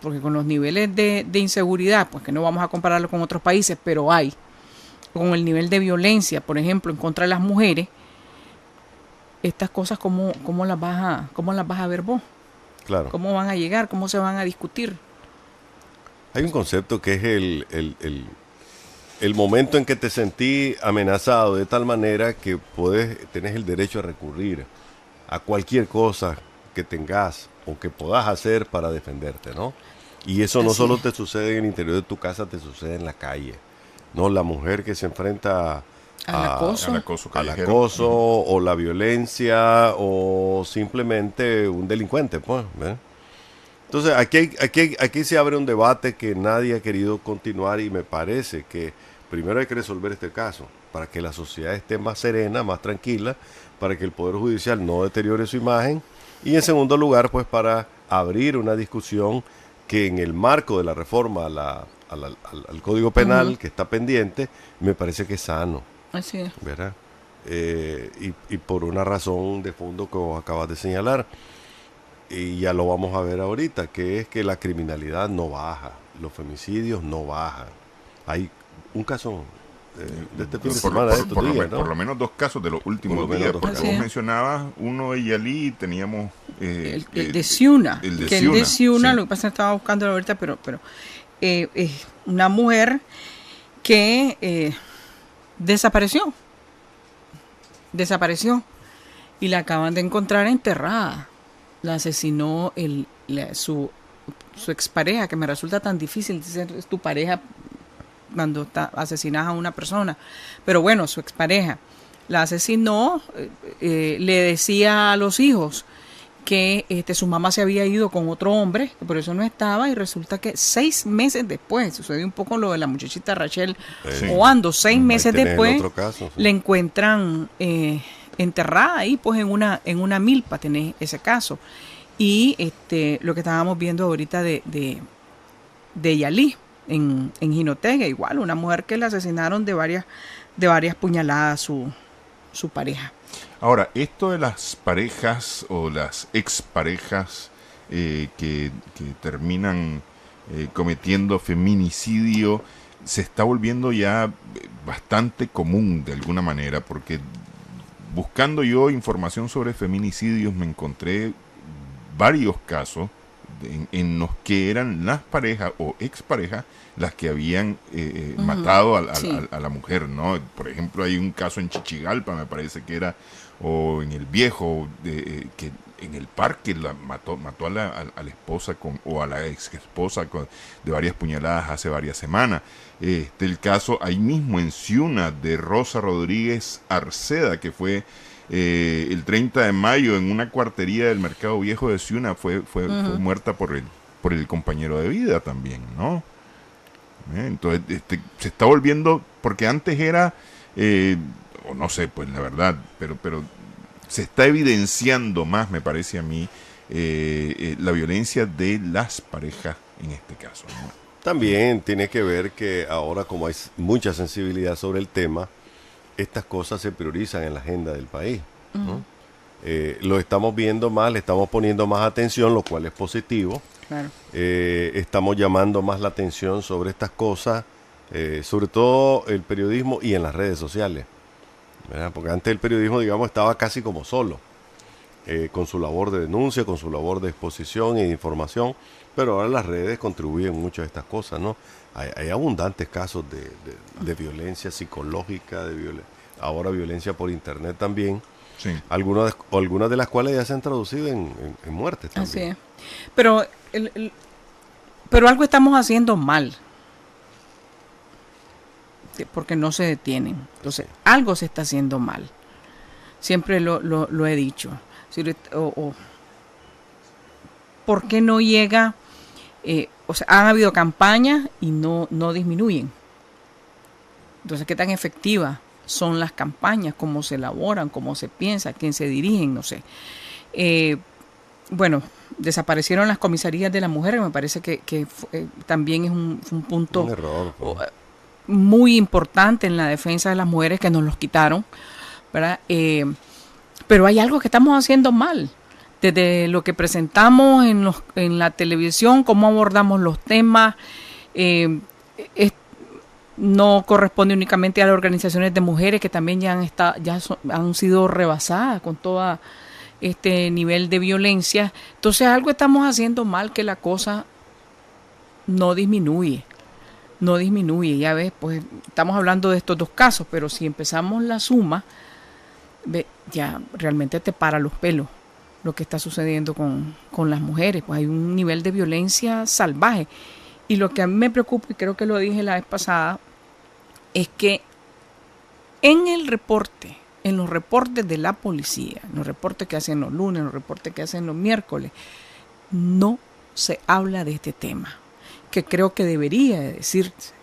porque con los niveles de inseguridad, pues que no vamos a compararlo con otros países, pero hay, con el nivel de violencia, por ejemplo, en contra de las mujeres, estas cosas, ¿cómo las vas a ver vos? Claro. ¿Cómo van a llegar? ¿Cómo se van a discutir? Hay un concepto que es el momento en que te sentí amenazado de tal manera que tenés el derecho a recurrir a cualquier cosa que tengas o que puedas hacer para defenderte, ¿no? Y eso no solo te sucede en el interior de tu casa, te sucede en la calle, ¿no? La mujer que se enfrenta al acoso o la violencia o simplemente un delincuente, pues, ¿eh? Entonces aquí se abre un debate que nadie ha querido continuar, y me parece que primero hay que resolver este caso para que la sociedad esté más serena, más tranquila, para que el Poder Judicial no deteriore su imagen, y en segundo lugar, pues para abrir una discusión que en el marco de la reforma al Código Penal, que está pendiente, me parece que es sano. Así es. ¿Verdad? Y por una razón de fondo que vos acabas de señalar, y ya lo vamos a ver ahorita, que es que la criminalidad no baja, los femicidios no bajan. Hay un caso de este fin de semana, por lo menos 2 casos de los últimos días, porque vos mencionabas uno de Yalí, teníamos el de Ciuna, lo que pasa es que estaba buscando ahorita, pero es una mujer que desapareció y la acaban de encontrar enterrada. La asesinó su expareja, que me resulta tan difícil decir es tu pareja cuando asesinas a una persona, pero bueno, su expareja la asesinó. Le decía a los hijos que su mamá se había ido con otro hombre, que por eso no estaba, y resulta que 6 meses después, sucedió un poco lo de la muchachita Rachel Oando, 6 meses después le encuentran enterrada ahí, pues en una milpa, tenés ese caso. Y lo que estábamos viendo ahorita de Yalí en Jinotega, igual, una mujer que le asesinaron de varias puñaladas su pareja. Ahora, esto de las parejas o las exparejas que terminan cometiendo feminicidio, se está volviendo ya bastante común de alguna manera, porque buscando yo información sobre feminicidios me encontré varios casos en los que eran las parejas o exparejas las que habían matado a la mujer, ¿no? Por ejemplo, hay un caso en Chichigalpa, me parece que era, o en El Viejo, que en el parque mató a la esposa o a la ex esposa de varias puñaladas hace varias semanas. El caso ahí mismo en Ciuna de Rosa Rodríguez Arceda, que fue el 30 de mayo en una cuartería del Mercado Viejo de Ciuna, fue muerta por el compañero de vida también, ¿no? Entonces se está volviendo, porque antes era, o no sé, pues la verdad, pero se está evidenciando más, me parece a mí, la violencia de las parejas en este caso, ¿no? También tiene que ver que ahora, como hay mucha sensibilidad sobre el tema, estas cosas se priorizan en la agenda del país, ¿no? Lo estamos viendo más, le estamos poniendo más atención, lo cual es positivo. Claro. Estamos llamando más la atención sobre estas cosas, sobre todo el periodismo y en las redes sociales, ¿verdad? Porque antes el periodismo, digamos, estaba casi como solo, con su labor de denuncia, con su labor de exposición y de información, pero ahora las redes contribuyen mucho a estas cosas, ¿no? Hay abundantes casos de violencia psicológica, ahora violencia por internet también, sí. Algunas de las cuales ya se han traducido en muertes también. Así es. Pero algo estamos haciendo mal, porque no se detienen. Entonces, algo se está haciendo mal. Siempre lo he dicho. ¿Por qué no llega? Han habido campañas y no disminuyen. Entonces, ¿qué tan efectivas son las campañas? ¿Cómo se elaboran? ¿Cómo se piensa? ¿A quién se dirigen? No sé. Bueno, desaparecieron las comisarías de la mujer, que me parece que también es un punto un error, muy importante en la defensa de las mujeres, que nos los quitaron, ¿verdad? Pero hay algo que estamos haciendo mal. Desde lo que presentamos en la televisión, cómo abordamos los temas, no corresponde únicamente a las organizaciones de mujeres, que también han sido rebasadas con toda este nivel de violencia. Entonces algo estamos haciendo mal, que la cosa no disminuye. Ya ves, pues estamos hablando de estos dos casos, pero si empezamos la suma, ya realmente te para los pelos lo que está sucediendo con las mujeres. Pues hay un nivel de violencia salvaje. Y lo que a mí me preocupa, y creo que lo dije la vez pasada, es que en los reportes de la policía, en los reportes que hacen los lunes, en los reportes que hacen los miércoles, no se habla de este tema, que creo que debería de decirse.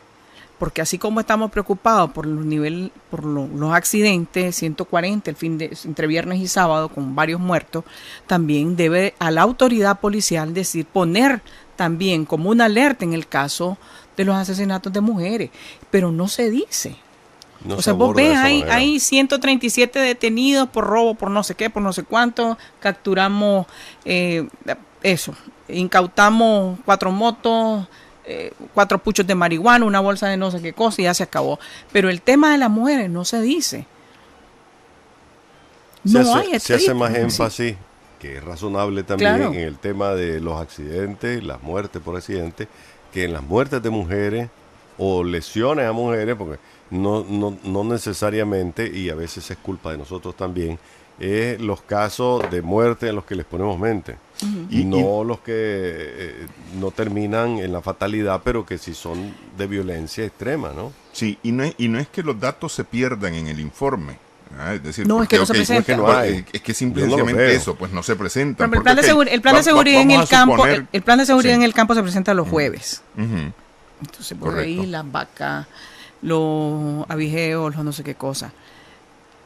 Porque así como estamos preocupados por los accidentes, 140 entre viernes y sábado con varios muertos, también debe a la autoridad policial poner también como una alerta en el caso de los asesinatos de mujeres, pero no se dice. O sea, vos ves, hay 137 detenidos por robo, por no sé qué, por no sé cuánto, capturamos incautamos 4 motos, 4 puchos de marihuana, una bolsa de no sé qué cosa, y ya se acabó. Pero el tema de las mujeres no se dice. Se hace más énfasis, que es razonable también, claro, en el tema de los accidentes, las muertes por accidente, que en las muertes de mujeres o lesiones a mujeres, porque no necesariamente, y a veces es culpa de nosotros también, los casos de muerte en los que les ponemos mente. Uh-huh. Y no los que no terminan en la fatalidad, pero que sí son de violencia extrema, ¿no? Sí, y no es que los datos se pierdan en el informe. Es decir, no, porque, es que no se presenta. Es que simplemente eso, pues no se presenta. El plan de seguridad en el campo se presenta los jueves. Uh-huh. Entonces, por ahí las vacas, los abigeos, los no sé qué cosa.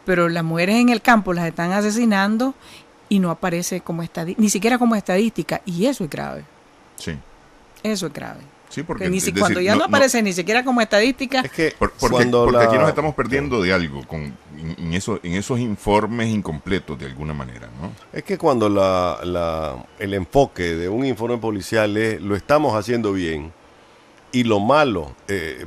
Pero las mujeres en el campo las están asesinando y no aparece como ni siquiera como estadística, y eso es grave. Sí. Eso es grave. Sí, porque cuando ya no aparece ni siquiera como estadística. Es que porque aquí nos estamos perdiendo de algo en esos informes incompletos de alguna manera, ¿no? Es que cuando el enfoque de un informe policial lo estamos haciendo bien, y lo malo,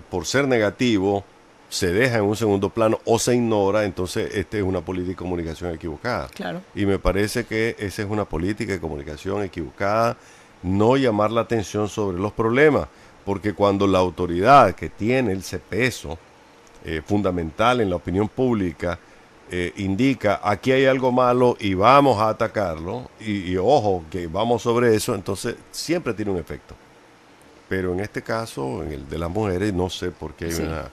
por ser negativo, se deja en un segundo plano o se ignora, entonces esta es una política de comunicación equivocada. Claro. Y me parece que esa es una política de comunicación equivocada, no llamar la atención sobre los problemas, porque cuando la autoridad que tiene ese peso fundamental en la opinión pública indica aquí hay algo malo y vamos a atacarlo, y ojo que vamos sobre eso, entonces siempre tiene un efecto. Pero en este caso, en el de las mujeres, no sé por qué hay una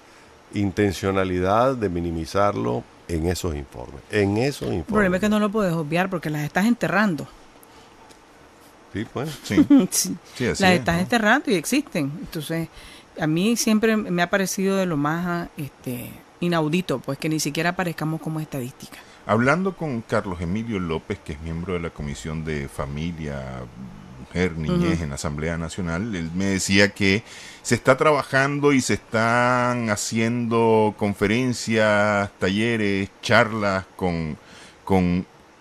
intencionalidad de minimizarlo en esos informes. El problema es que no lo puedes obviar porque las estás enterrando. Sí, bueno. Sí. Sí. Sí, así Las es, estás ¿no? enterrando y existen. Entonces, a mí siempre me ha parecido de lo más inaudito, pues que ni siquiera aparezcamos como estadística. Hablando con Carlos Emilio López, que es miembro de la Comisión de Familia, Mujer, Niñez en la Asamblea Nacional, él me decía que se está trabajando y se están haciendo conferencias, talleres, charlas con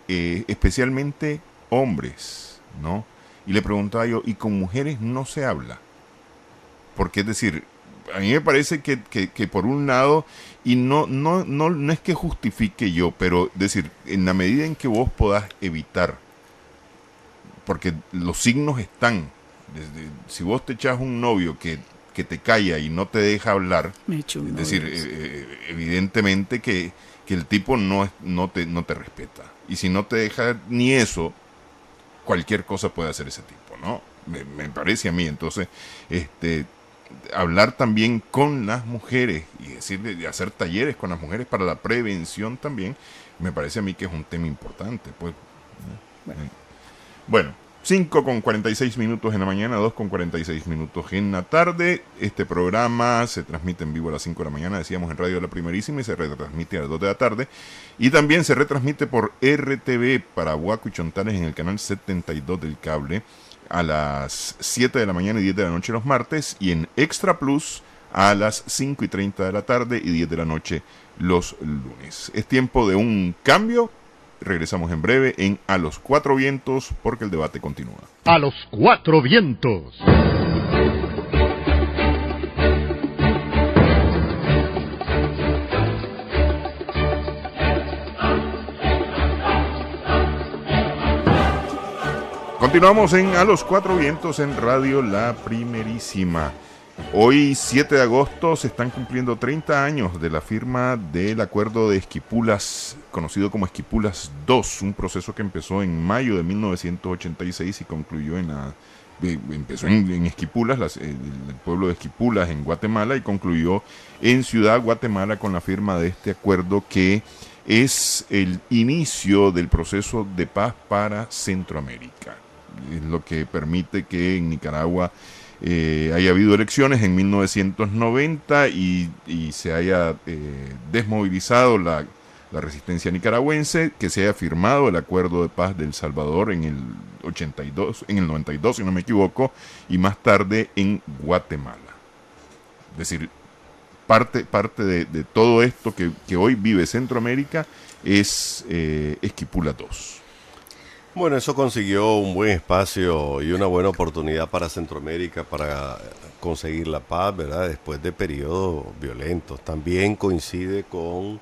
especialmente hombres, ¿no? Y le preguntaba yo, ¿y con mujeres no se habla? Porque es decir, a mí me parece que por un lado, y no es que justifique yo, pero decir, en la medida en que vos podás evitar, porque los signos están, si vos te echas un novio que te calla y no te deja hablar, es decir, evidentemente que el tipo no te respeta. Y si no te deja ni eso, cualquier cosa puede hacer ese tipo, ¿no? Me parece a mí. Entonces, hablar también con las mujeres y decirle, hacer talleres con las mujeres para la prevención también, me parece a mí que es un tema importante, pues. Bueno, 5:46 en la mañana, 2:46 en la tarde. Este programa se transmite en vivo a las 5 de la mañana, decíamos en Radio La Primerísima, y se retransmite a las 2 de la tarde. Y también se retransmite por RTV para Huaco y Chontales en el canal 72 del cable a las 7 de la mañana y 10 de la noche los martes, y en Extra Plus a las 5:30 de la tarde y 10 de la noche los lunes. Es tiempo de un cambio. Regresamos en breve en A los Cuatro Vientos, porque el debate continúa. A los cuatro vientos. Continuamos en A los Cuatro Vientos en Radio La Primerísima. Hoy, 7 de agosto, se están cumpliendo 30 años de la firma del Acuerdo de Esquipulas, conocido como Esquipulas II, un proceso que empezó en mayo de 1986 y concluyó empezó en Esquipulas, el pueblo de Esquipulas en Guatemala, y concluyó en Ciudad Guatemala con la firma de este acuerdo, que es el inicio del proceso de paz para Centroamérica. Es lo que permite que en Nicaragua haya habido elecciones en 1990 y se haya desmovilizado la resistencia nicaragüense, que se haya firmado el acuerdo de paz de El Salvador en el 92, si no me equivoco, y más tarde en Guatemala. Es decir, parte de todo esto que hoy vive Centroamérica es Esquipula II. Bueno, eso consiguió un buen espacio y una buena oportunidad para Centroamérica para conseguir la paz, ¿verdad? Después de periodos violentos. También coincide con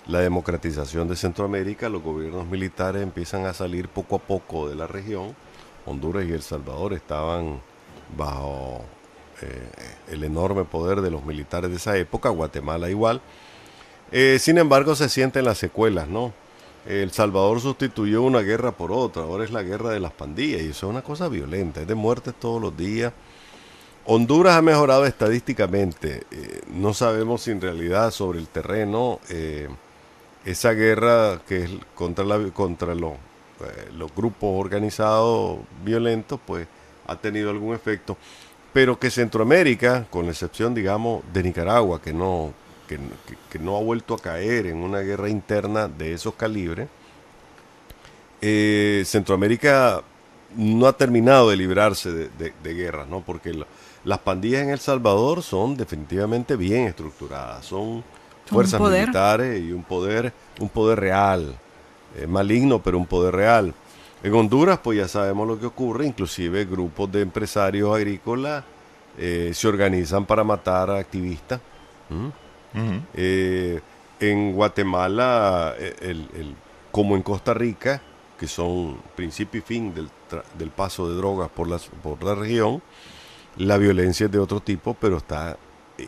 la democratización de Centroamérica. Los gobiernos militares empiezan a salir poco a poco de la región. Honduras y El Salvador estaban bajo el enorme poder de los militares de esa época, Guatemala igual. Sin embargo, se sienten las secuelas, ¿no? El Salvador sustituyó una guerra por otra, ahora es la guerra de las pandillas, y eso es una cosa violenta, es de muertes todos los días. Honduras ha mejorado estadísticamente, no sabemos si en realidad sobre el terreno esa guerra que es contra los grupos organizados violentos, pues ha tenido algún efecto, pero que Centroamérica, con la excepción, digamos, de Nicaragua, que no ha vuelto a caer en una guerra interna de esos calibres, Centroamérica no ha terminado de librarse de guerras, ¿no? Porque las pandillas en El Salvador son definitivamente bien estructuradas, son fuerzas militares y un poder real, maligno, pero un poder real. En Honduras, pues ya sabemos lo que ocurre, inclusive grupos de empresarios agrícolas se organizan para matar a activistas. En Guatemala, como en Costa Rica, que son principio y fin del paso de drogas por la región, la violencia es de otro tipo, pero está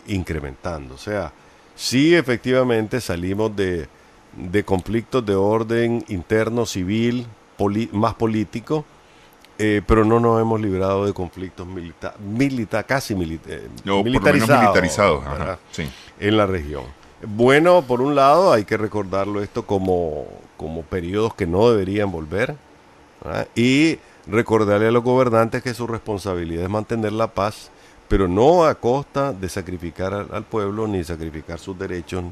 incrementando. O sea, sí, efectivamente salimos de conflictos de orden interno, civil, más político, pero no nos hemos librado de conflictos casi militarizados, sí, en la región. Bueno, por un lado hay que recordarlo esto como periodos que no deberían volver, ¿verdad? Y recordarle a los gobernantes que su responsabilidad es mantener la paz, pero no a costa de sacrificar al pueblo, ni sacrificar sus derechos,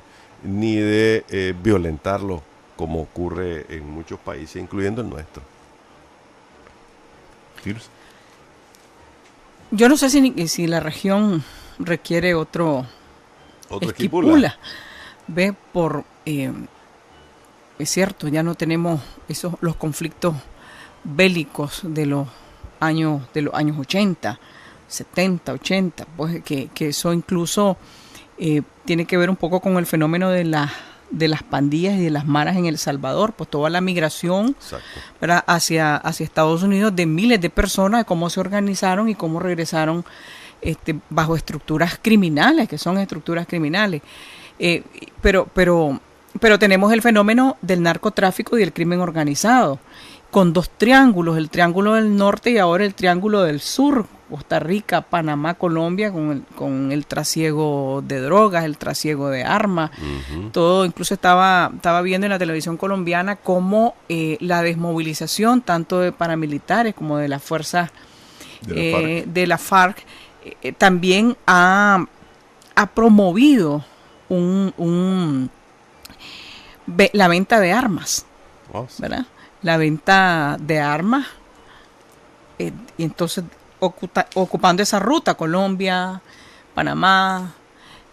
ni de violentarlo, como ocurre en muchos países, incluyendo el nuestro. Yo no sé si la región requiere otro esquipula. Ve, es cierto, ya no tenemos los conflictos bélicos de los años 80, 70, 80, pues que eso incluso tiene que ver un poco con el fenómeno de las pandillas y de las maras en El Salvador, pues toda la migración hacia Estados Unidos de miles de personas, de cómo se organizaron y cómo regresaron bajo estructuras criminales, que son estructuras criminales. Pero tenemos el fenómeno del narcotráfico y del crimen organizado, con dos triángulos, el triángulo del norte y ahora el triángulo del sur, Costa Rica, Panamá, Colombia, con el trasiego de drogas, el trasiego de armas, todo. Incluso estaba viendo en la televisión colombiana cómo la desmovilización tanto de paramilitares como de las fuerzas de la FARC también ha promovido la venta de armas, ¿verdad? La venta de armas, y entonces ocupando esa ruta, Colombia, Panamá,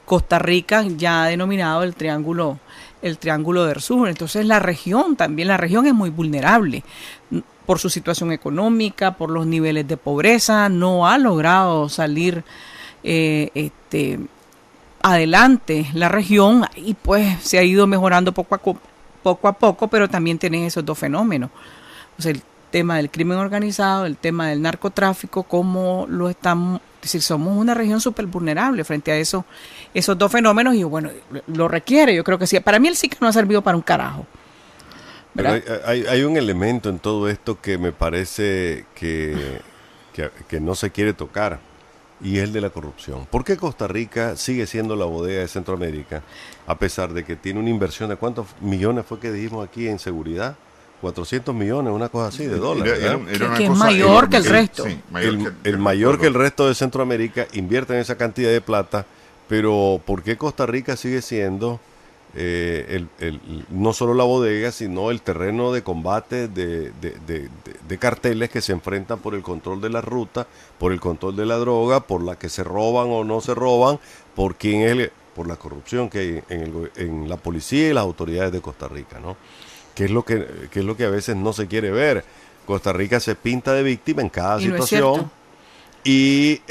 Costa Rica, ya denominado el triángulo del sur. Entonces la región es muy vulnerable por su situación económica, por los niveles de pobreza, no ha logrado salir adelante la región, y pues se ha ido mejorando poco a poco, pero también tienen esos dos fenómenos. O sea, el tema del crimen organizado, el tema del narcotráfico, cómo lo estamos, es decir, somos una región súper vulnerable frente a esos dos fenómenos, y bueno, lo requiere. Yo creo que sí. Para mí el SICA no ha servido para un carajo. Pero hay un elemento en todo esto que me parece que no se quiere tocar, y es el de la corrupción. ¿Por qué Costa Rica sigue siendo la bodega de Centroamérica, a pesar de que tiene una inversión de cuántos millones fue que dijimos aquí en seguridad? 400 millones, una cosa así, de dólares. Que es mayor que el resto. Sí, mayor que el resto de Centroamérica, invierte en esa cantidad de plata, pero ¿por qué Costa Rica sigue siendo no solo la bodega, sino el terreno de combate de carteles que se enfrentan por el control de la ruta, por el control de la droga, por la que se roban o no se roban, por la corrupción que hay en la policía y las autoridades de Costa Rica, ¿no? ¿Qué es lo que a veces no se quiere ver? Costa Rica se pinta de víctima en cada situación y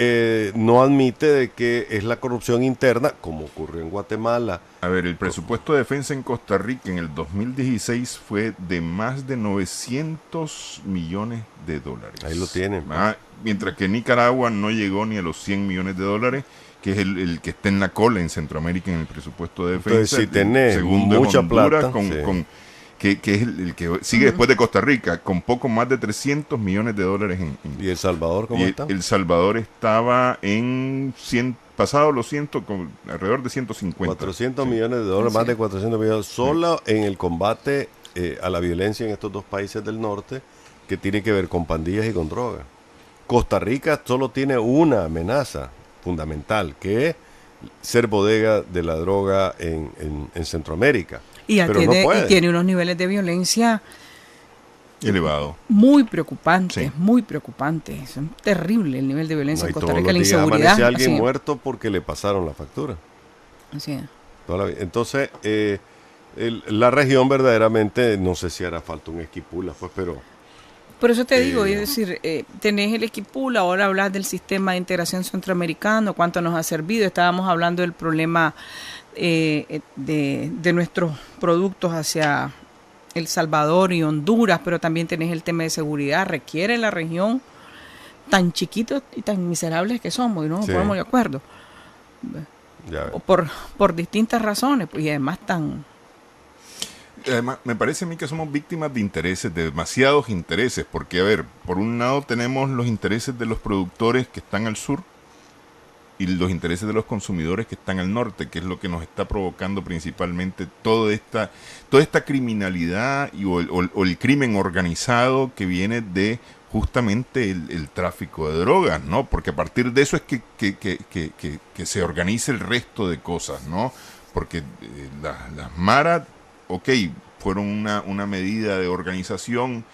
no admite de que es la corrupción interna, como ocurrió en Guatemala. A ver, el presupuesto de defensa en Costa Rica en el 2016 fue de más de 900 millones de dólares. Ahí lo tienen. Mientras que Nicaragua no llegó ni a los 100 millones de dólares, que es el que está en la cola en Centroamérica en el presupusto de defensa. Entonces, si tenés segundo mucha Honduras, plata, que es el que sigue después de Costa Rica, con poco más de 300 millones de dólares. ¿Y El Salvador cómo está? El Salvador estaba en pasado los 100, alrededor de 150. 400 millones de dólares, más de 400 millones, solo en el combate a la violencia en estos dos países del norte, que tiene que ver con pandillas y con drogas. Costa Rica solo tiene una amenaza fundamental, que es ser bodega de la droga en Centroamérica. Y tiene unos niveles de violencia elevado, muy preocupantes, muy preocupantes. Es terrible el nivel de violencia en Costa Rica, la inseguridad. Amanece alguien muerto porque le pasaron la factura. Así es. Entonces, la región verdaderamente, no sé si hará falta un esquipula, pues, pero Por eso te digo, es decir, tenés el Equipul, ahora hablas del sistema de integración centroamericano, cuánto nos ha servido. Estábamos hablando del problema de nuestros productos hacia El Salvador y Honduras, pero también tenés el tema de seguridad. Requiere la región tan chiquitos y tan miserables que somos, y no nos ponemos de acuerdo. O por distintas razones, pues, y además tan... Además, me parece a mí que somos víctimas de intereses, de demasiados intereses, porque, a ver, por un lado tenemos los intereses de los productores que están al sur y los intereses de los consumidores que están al norte, que es lo que nos está provocando principalmente toda esta criminalidad o el crimen organizado que viene de justamente el tráfico de drogas, ¿no? Porque a partir de eso es que se organiza el resto de cosas, ¿no? Porque las maras, ok, fueron una medida de organización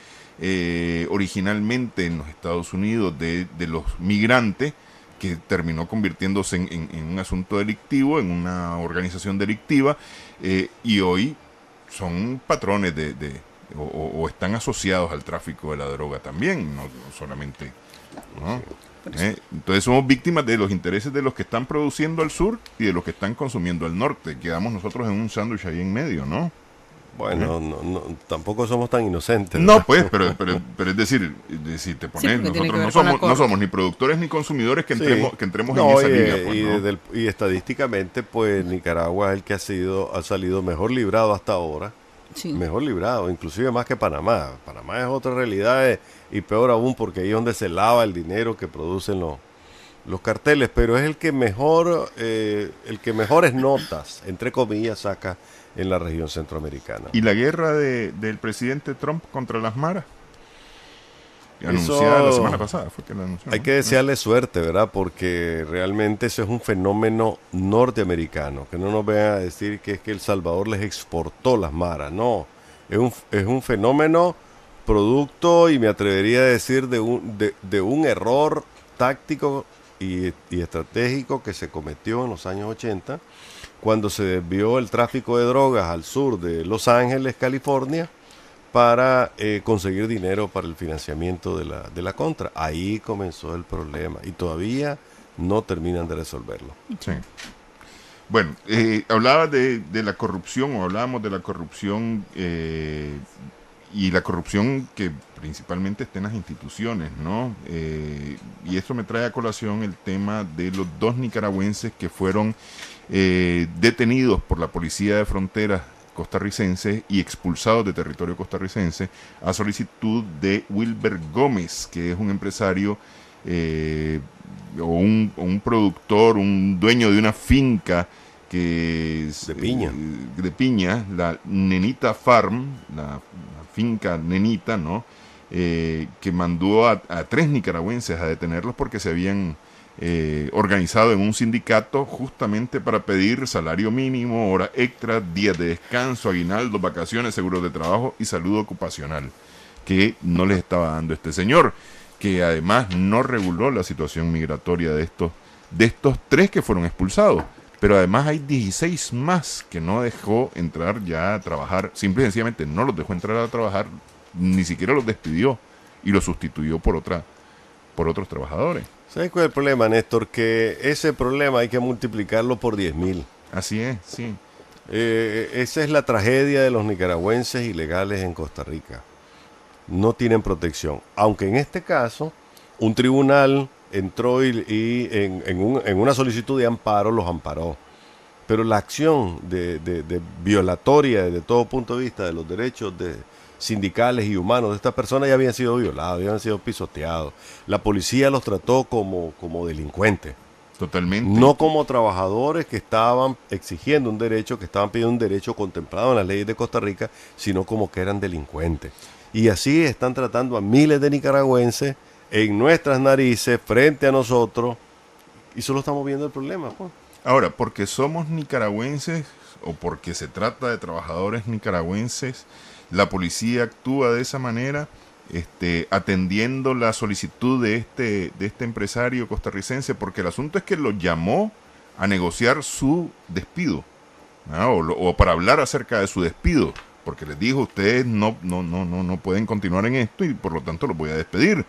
originalmente en los Estados Unidos de los migrantes, que terminó convirtiéndose en un asunto delictivo, en una organización delictiva, y hoy son patrones o están asociados al tráfico de la droga también, no solamente, ¿no? Entonces somos víctimas de los intereses de los que están produciendo al sur y de los que están consumiendo al norte. Quedamos nosotros en un sándwich ahí en medio, ¿no? Bueno, no, tampoco somos tan inocentes, ¿verdad? No, pues, pero es decir, si te pones, nosotros no somos ni productores ni consumidores que entremos en esa liga. Pues, y estadísticamente, pues Nicaragua es el que ha salido mejor librado hasta ahora. Sí. Mejor librado, inclusive más que Panamá. Panamá es otra realidad y peor aún, porque ahí es donde se lava el dinero que producen los carteles, pero es el que mejores notas, entre comillas, saca en la región centroamericana. ¿Y la guerra del presidente Trump contra las maras? Anunciada la semana pasada, fue que la anunció. Hay que desearle suerte, ¿verdad? Porque realmente eso es un fenómeno norteamericano. Que no nos vayan a decir que es que El Salvador les exportó las maras. No, es un fenómeno producto, y me atrevería a decir, de un error táctico y estratégico que se cometió en los años 80, cuando se desvió el tráfico de drogas al sur de Los Ángeles, California, para conseguir dinero para el financiamiento de la contra. Ahí comenzó el problema y todavía no terminan de resolverlo. Sí. Bueno, hablaba de la corrupción, o hablábamos de la corrupción, y la corrupción que principalmente está en las instituciones, ¿no? Y esto me trae a colación el tema de los 2 nicaragüenses que fueron detenidos por la Policía de Fronteras costarricense y expulsados de territorio costarricense a solicitud de Wilber Gómez, que es un empresario o un productor, un dueño de una finca que es de piña, la Nenita Farm, la finca Nenita, ¿no? Que mandó a 3 nicaragüenses a detenerlos porque se habían organizado en un sindicato justamente para pedir salario mínimo, hora extra, días de descanso, aguinaldo, vacaciones, seguros de trabajo y salud ocupacional, que no les estaba dando este señor, que además no reguló la situación migratoria de estos 3 que fueron expulsados. Pero además hay 16 más que no dejó entrar ya a trabajar, simple y sencillamente no los dejó entrar a trabajar, ni siquiera los despidió y los sustituyó por otros trabajadores. ¿Sabes cuál es el problema, Néstor? Que ese problema hay que multiplicarlo por 10,000. Así es, sí. Esa es la tragedia de los nicaragüenses ilegales en Costa Rica. No tienen protección. Aunque en este caso, un tribunal entró y en una solicitud de amparo los amparó. Pero la acción de violatoria desde todo punto de vista de los derechos sindicales y humanos de estas personas ya habían sido violados, habían sido pisoteados. La policía los trató como delincuentes. Totalmente. No como trabajadores que estaban exigiendo un derecho, que estaban pidiendo un derecho contemplado en las leyes de Costa Rica, sino como que eran delincuentes. Y así están tratando a miles de nicaragüenses en nuestras narices, frente a nosotros, y solo estamos viendo el problema, pues. Ahora, porque somos nicaragüenses o porque se trata de trabajadores nicaragüenses, la policía actúa de esa manera, atendiendo la solicitud de este empresario costarricense, porque el asunto es que lo llamó a negociar su despido, ¿no? o para hablar acerca de su despido, porque les dijo, ustedes no pueden continuar en esto y por lo tanto los voy a despedir.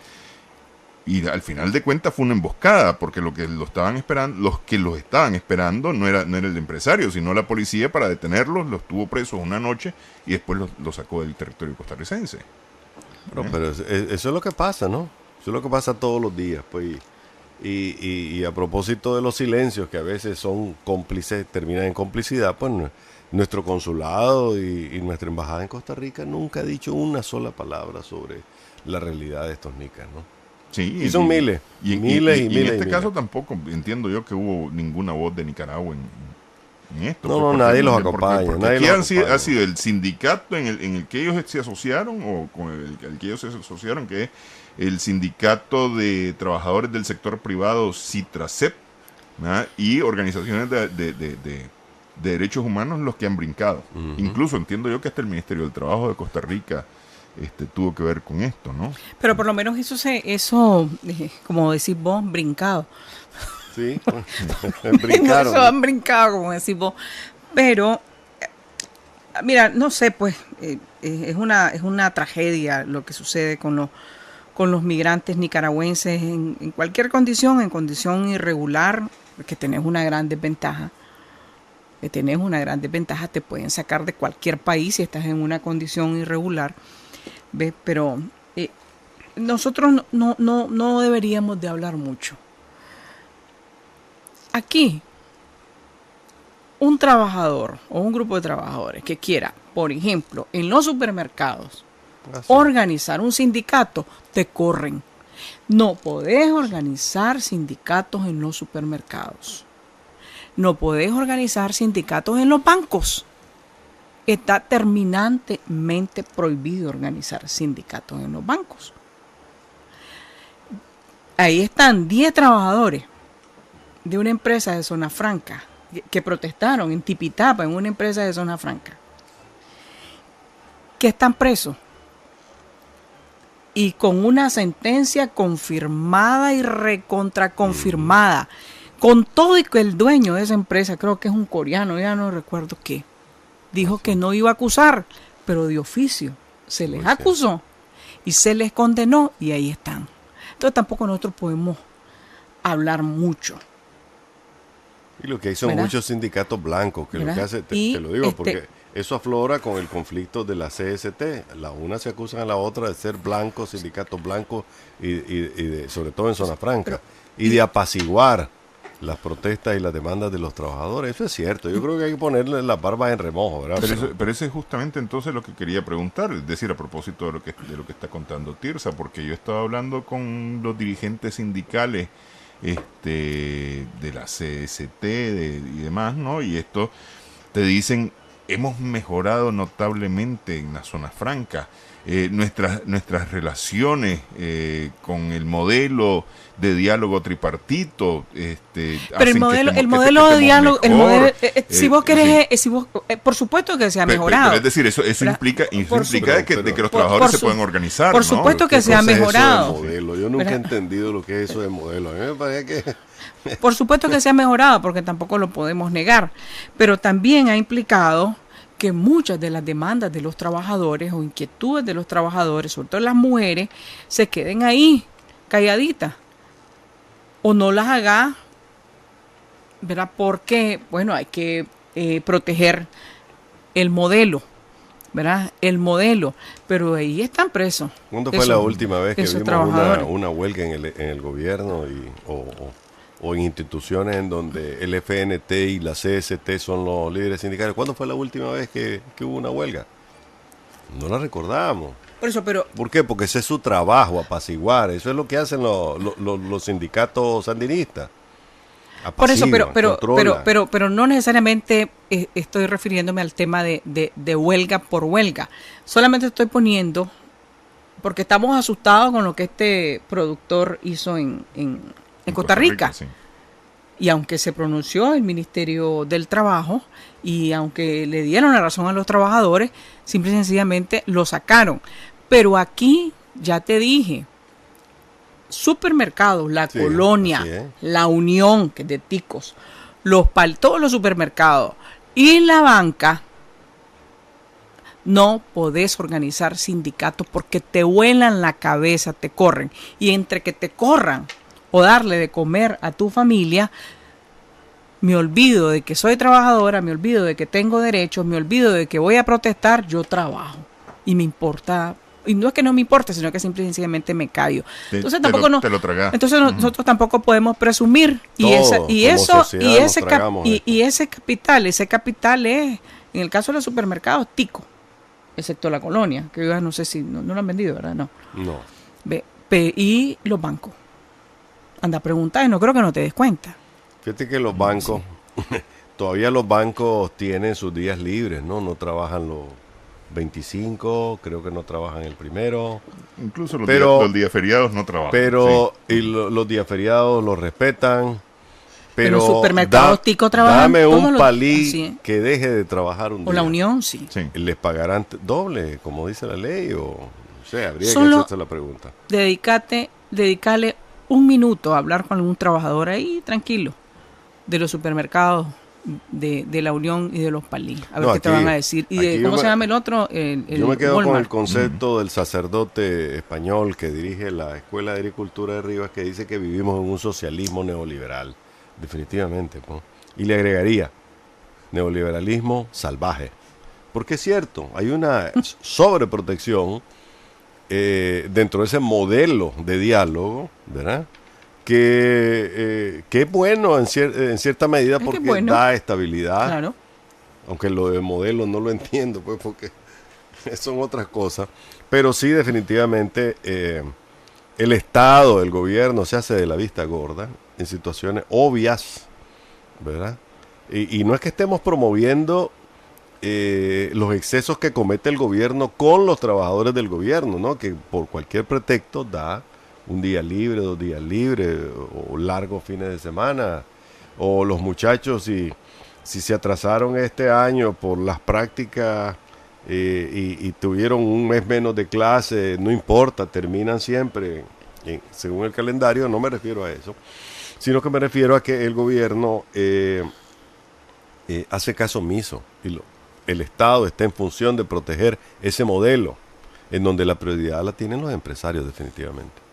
Y al final de cuentas fue una emboscada, porque los que los estaban esperando no era el empresario, sino la policía para detenerlos, los tuvo presos una noche y después los sacó del territorio costarricense. Pero eso es lo que pasa, ¿no? Eso es lo que pasa todos los días, pues. Y a propósito de los silencios, que a veces son cómplices, terminan en complicidad, pues nuestro consulado y nuestra embajada en Costa Rica nunca ha dicho una sola palabra sobre la realidad de estos nicas, ¿no? Sí, y son miles. Y en este caso tampoco entiendo yo que hubo ninguna voz de Nicaragua en esto. No, nadie los acompaña. Porque aquí ha sido el sindicato en el que ellos se asociaron, o con el que ellos se asociaron, que es el sindicato de trabajadores del sector privado, CITRACEP, ¿verdad? Y organizaciones de derechos humanos los que han brincado. Uh-huh. Incluso entiendo yo que hasta el Ministerio del Trabajo de Costa Rica tuvo que ver con esto, ¿no? Pero por lo menos eso como decís vos, brincado. Sí, brincaron. Eso han brincado, como decís vos. Pero, mira, no sé, pues, es una tragedia lo que sucede con los migrantes nicaragüenses en cualquier condición, en condición irregular, que tenés una gran desventaja. Te pueden sacar de cualquier país si estás en una condición irregular. ¿Ves? Pero nosotros no deberíamos de hablar mucho. Aquí, un trabajador o un grupo de trabajadores que quiera, por ejemplo, en los supermercados, organizar un sindicato, te corren. No podés organizar sindicatos en los supermercados. No podés organizar sindicatos en los bancos. Está terminantemente prohibido organizar sindicatos en los bancos. Ahí están 10 trabajadores de una empresa de Zona Franca que protestaron en Tipitapa, en una empresa de Zona Franca, que están presos y con una sentencia confirmada y recontraconfirmada, con todo y que el dueño de esa empresa, creo que es un coreano, ya no recuerdo qué, dijo que no iba a acusar, pero de oficio se les acusó y se les condenó y ahí están. Entonces tampoco nosotros podemos hablar mucho. Y lo que hay son, ¿verdad?, muchos sindicatos blancos, que ¿verdad?, lo que hace, te lo digo, porque eso aflora con el conflicto de la CST. La una se acusan a la otra de ser blancos, sindicatos blancos, y sobre todo en Zona Franca, y de apaciguar las protestas y las demandas de los trabajadores. Eso es cierto. Yo creo que hay que ponerle las barbas en remojo, ¿verdad? Pero eso es justamente entonces lo que quería preguntar, es decir, a propósito de lo que está contando Tirsa, porque yo estaba hablando con los dirigentes sindicales de la CST y demás, ¿no? Y esto te dicen, hemos mejorado notablemente en la Zona Franca. Nuestras relaciones con el modelo de diálogo tripartito, pero el modelo de diálogo, si vos querés, por supuesto que se ha mejorado. Pero es decir, eso implica de que los trabajadores se pueden organizar, por supuesto, ¿no?, que se ha mejorado. Yo nunca he entendido lo que es eso de modelo. A mí me parece que por supuesto que se ha mejorado, porque tampoco lo podemos negar, pero también ha implicado que muchas de las demandas de los trabajadores o inquietudes de los trabajadores, sobre todo las mujeres, se queden ahí, calladitas, o no las haga, ¿verdad? Porque, bueno, hay que proteger el modelo, ¿verdad? El modelo, pero ahí están presos. ¿Cuándo fue la última vez que vimos una huelga en el gobierno o en instituciones en donde el FNT y la CST son los líderes sindicales? ¿Cuándo fue la última vez que hubo una huelga? No la recordamos. Por eso, pero ¿por qué? Porque ese es su trabajo, apaciguar. Eso es lo que hacen los sindicatos sandinistas. Por eso, pero no necesariamente estoy refiriéndome al tema de huelga por huelga. Solamente estoy poniendo, porque estamos asustados con lo que este productor hizo en Costa Rica. Sí. Y aunque se pronunció el Ministerio del Trabajo y aunque le dieron la razón a los trabajadores, simple y sencillamente lo sacaron. Pero aquí, ya te dije, supermercados, La Colonia, La Unión, que es de ticos, todos los supermercados y la banca, No podés organizar sindicatos porque te vuelan la cabeza, te corren. Y entre que te corran o darle de comer a tu familia, me olvido de que soy trabajadora, me olvido de que tengo derechos, me olvido de que voy a protestar, yo trabajo. Y me importa, y no es que no me importe, sino que simple y sencillamente me callo. Entonces te lo tragas. Entonces nosotros tampoco podemos presumir. Ese capital es, en el caso de los supermercados, tico, excepto la colonia, que yo no sé si no lo han vendido, ¿verdad? No. Y los bancos. Anda a preguntar y no creo que no te des cuenta. Fíjate que los bancos, todavía los bancos tienen sus días libres, ¿no? No trabajan los 25, creo que no trabajan el primero. Incluso los días feriados no trabajan. Pero los días feriados los respetan. Pero los supermercados tico trabajan. Dame un palí que deje de trabajar un día. O la Unión, sí. ¿Les pagarán doble, como dice la ley? O sea, habría que hacerse la pregunta. Dedícale un minuto a hablar con algún trabajador ahí, tranquilo, de los supermercados, de la Unión y de los palí. A ver qué te van a decir. Y de cómo se llama el otro, yo me quedo con el concepto del sacerdote español que dirige la Escuela de Agricultura de Rivas, que dice que vivimos en un socialismo neoliberal. Definitivamente, ¿no? Y le agregaría neoliberalismo salvaje, porque es cierto, hay una sobreprotección dentro de ese modelo de diálogo, ¿verdad? Que es bueno en cierta medida porque da estabilidad, claro. Aunque lo de modelo no lo entiendo, pues porque son otras cosas, pero sí definitivamente el Estado, el gobierno se hace de la vista gorda en situaciones obvias, ¿verdad? Y no es que estemos promoviendo los excesos que comete el gobierno con los trabajadores del gobierno, ¿no? Que por cualquier pretexto da un día libre, 2 días libres, o largos fines de semana, o los muchachos si se atrasaron este año por las prácticas y tuvieron un mes menos de clase, no importa, terminan siempre según el calendario. No me refiero a eso, sino que me refiero a que el gobierno hace caso omiso y el Estado está en función de proteger ese modelo en donde la prioridad la tienen los empresarios definitivamente.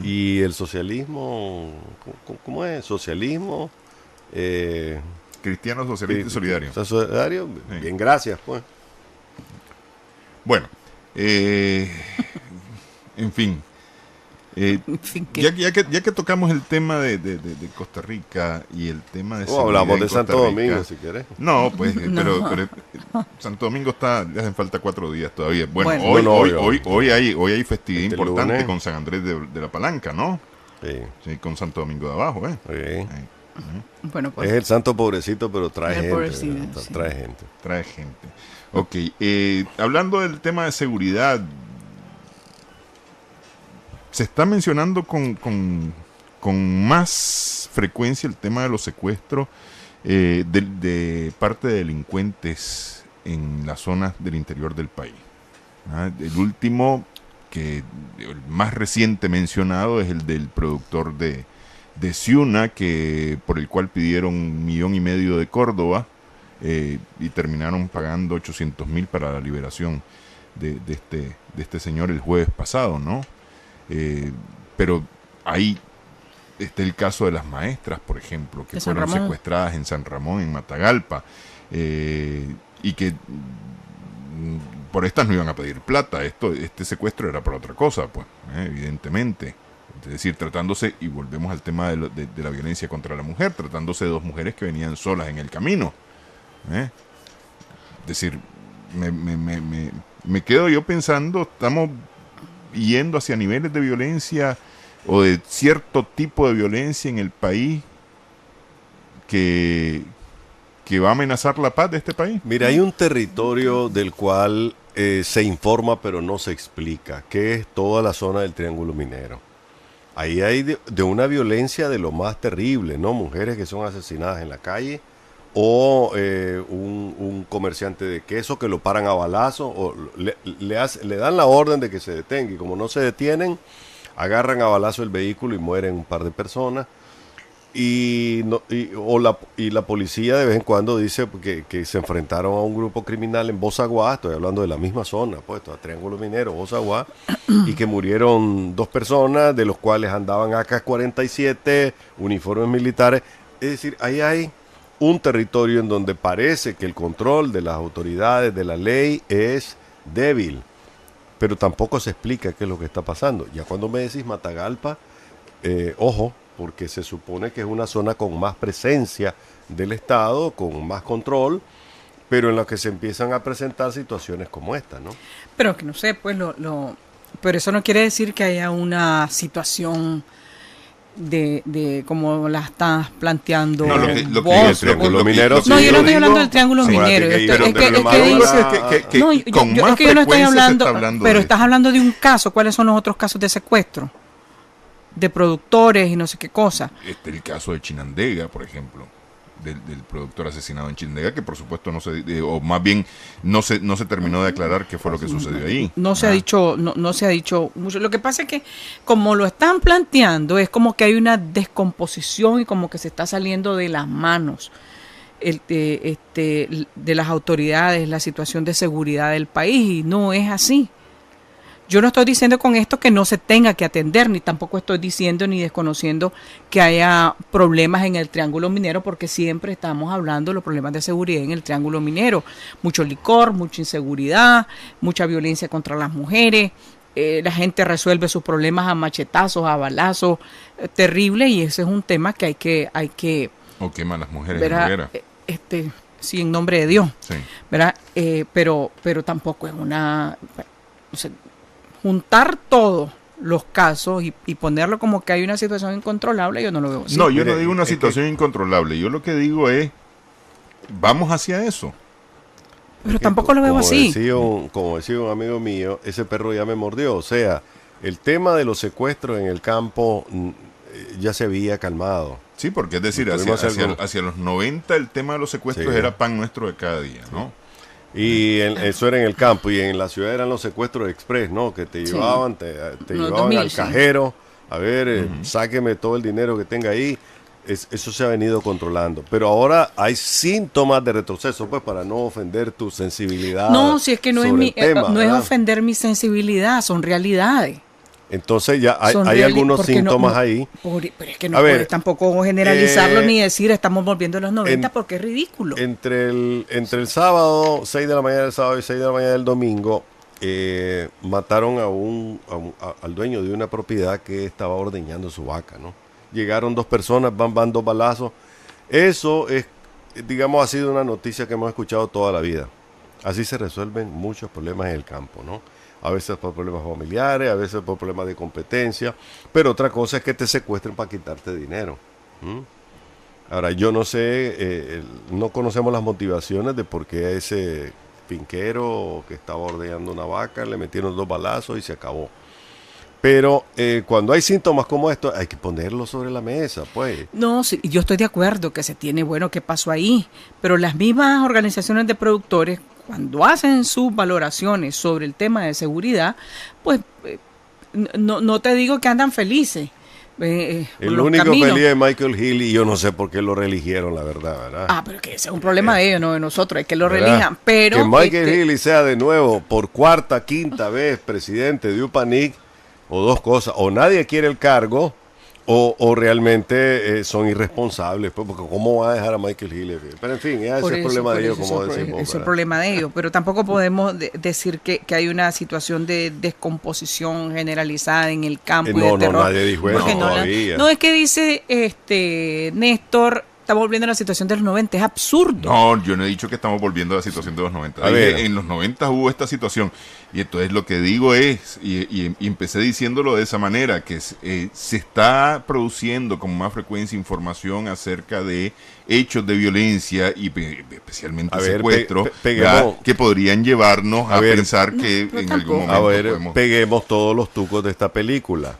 Y el socialismo, ¿cómo es? Socialismo cristiano, socialista y solidario. Solidario, sí. Bien, gracias, pues. Bueno, en fin. Ya que tocamos el tema de Costa Rica y el tema de hablamos de Santo Domingo, si querés. No, pues, pero Santo Domingo le hacen falta 4 días todavía. Bueno, hoy hay festividad importante lunes con San Andrés de la Palanca, ¿no? Sí, con Santo Domingo de Abajo, ¿eh? Sí. Bueno, pues, es el santo pobrecito, pero trae gente. Trae gente. Ok, hablando del tema de seguridad, se está mencionando con más frecuencia el tema de los secuestros de parte de delincuentes en las zonas del interior del país. El último, el más reciente mencionado, es el del productor de Ciuna, por el cual pidieron 1,5 millones de Córdoba y terminaron pagando 800,000 para la liberación de este señor el jueves pasado, ¿no? Pero ahí está el caso de las maestras, por ejemplo, que fueron secuestradas en San Ramón, en Matagalpa, y que por estas no iban a pedir plata. Este secuestro era para otra cosa, pues, evidentemente. Es decir, tratándose, y volvemos al tema de la violencia contra la mujer, tratándose de 2 mujeres que venían solas en el camino. Es decir, me quedo yo pensando, estamos yendo hacia niveles de violencia o de cierto tipo de violencia en el país que va a amenazar la paz de este país. Mira, hay un territorio del cual se informa pero no se explica, que es toda la zona del Triángulo Minero. Ahí hay de una violencia de lo más terrible, ¿no? Mujeres que son asesinadas en la calle, o un comerciante de queso que lo paran a balazo, o le dan la orden de que se detenga, y como no se detienen, agarran a balazo el vehículo y mueren un par de personas. y la policía de vez en cuando dice que se enfrentaron a un grupo criminal en Bozaguá, estoy hablando de la misma zona, pues, a Triángulo Minero, Bozaguá, y que murieron 2 personas, de los cuales andaban AK-47, uniformes militares. Es decir, ahí hay un territorio en donde parece que el control de las autoridades, de la ley, es débil, pero tampoco se explica qué es lo que está pasando. Ya cuando me decís Matagalpa, ojo, porque se supone que es una zona con más presencia del Estado, con más control, pero en la que se empiezan a presentar situaciones como esta, ¿no? Pero que no sé, pues pero eso no quiere decir que haya una situación de como la estás planteando. No, lo que el Triángulo Minero. No, yo no estoy hablando del Triángulo Minero. Yo no estoy hablando, pero estás hablando de un caso. ¿Cuáles son los otros casos de secuestro? De productores y no sé qué cosa. El caso de Chinandega, por ejemplo, del productor asesinado en Chinandega, que por supuesto no se, o más bien no se terminó de aclarar qué fue lo que sucedió ahí. No se ha dicho mucho. Lo que pasa es que como lo están planteando, es como que hay una descomposición y como que se está saliendo de las manos de las autoridades la situación de seguridad del país, y no es así. Yo no estoy diciendo con esto que no se tenga que atender, ni tampoco estoy diciendo ni desconociendo que haya problemas en el Triángulo Minero, porque siempre estamos hablando de los problemas de seguridad en el Triángulo Minero. Mucho licor, mucha inseguridad, mucha violencia contra las mujeres. La gente resuelve sus problemas a machetazos, a balazos, terrible, y ese es un tema que hay que o queman las mujeres en hoguera. Sí, en nombre de Dios, sí. ¿Verdad? Pero tampoco es una... O sea, juntar todos los casos y ponerlo como que hay una situación incontrolable, yo no lo veo así. No, yo no digo una situación incontrolable, yo lo que digo es, vamos hacia eso. Pero tampoco lo veo así. Como decía un amigo mío, ese perro ya me mordió. O sea, el tema de los secuestros en el campo ya se había calmado. Sí, porque es decir, hacia los 90 el tema de los secuestros era pan nuestro de cada día, ¿no? Y eso era en el campo, y en la ciudad eran los secuestros express, ¿no? Que te llevaban, te llevaban al cajero, a ver, sáqueme todo el dinero que tenga ahí. Eso se ha venido controlando. Pero ahora hay síntomas de retroceso, pues, para no ofender tu sensibilidad. No, si es que no es ofender mi sensibilidad, son realidades. Entonces ya hay algunos síntomas ahí. Pero es que no puedes tampoco generalizarlo ni decir estamos volviendo a los 90 porque es ridículo. Entre el sábado, 6 de la mañana del sábado y 6 de la mañana del domingo, mataron al dueño de una propiedad que estaba ordeñando su vaca, ¿no? Llegaron 2 personas, van 2 balazos. Eso es, digamos, ha sido una noticia que hemos escuchado toda la vida. Así se resuelven muchos problemas en el campo, ¿no? A veces por problemas familiares, a veces por problemas de competencia, pero otra cosa es que te secuestren para quitarte dinero. Ahora, yo no sé, no conocemos las motivaciones de por qué a ese finquero que estaba ordeñando una vaca le metieron 2 balazos y se acabó. Pero cuando hay síntomas como estos, hay que ponerlos sobre la mesa, pues. No, sí, yo estoy de acuerdo que se tiene, bueno, ¿qué pasó ahí? Pero las mismas organizaciones de productores, cuando hacen sus valoraciones sobre el tema de seguridad, pues no te digo que andan felices. El único feliz es Michael Hill, y yo no sé por qué lo reeligieron, la verdad. Pero que ese es un problema de ellos, no de nosotros, es que lo relijan. Pero que Michael Hill sea de nuevo por 4ª, 5ª vez presidente de UPANIC, o 2 cosas: o nadie quiere el cargo, o realmente son irresponsables, pues, porque ¿cómo va a dejar a Michael Hill? Pero en fin, ese es el problema de ellos, como decimos. Es el problema de ellos, pero tampoco podemos decir que hay una situación de descomposición generalizada en el campo y de terror. No, nadie dijo eso todavía. No, es que dice Néstor, estamos volviendo a la situación de los 90, es absurdo. No, yo no he dicho que estamos volviendo a la situación de los 90. En los 90 hubo esta situación, y entonces lo que digo es, y empecé diciéndolo de esa manera, que se está produciendo con más frecuencia información acerca de hechos de violencia y especialmente secuestro, que podrían llevarnos a pensar que en algún momento peguemos todos los tucos de esta película.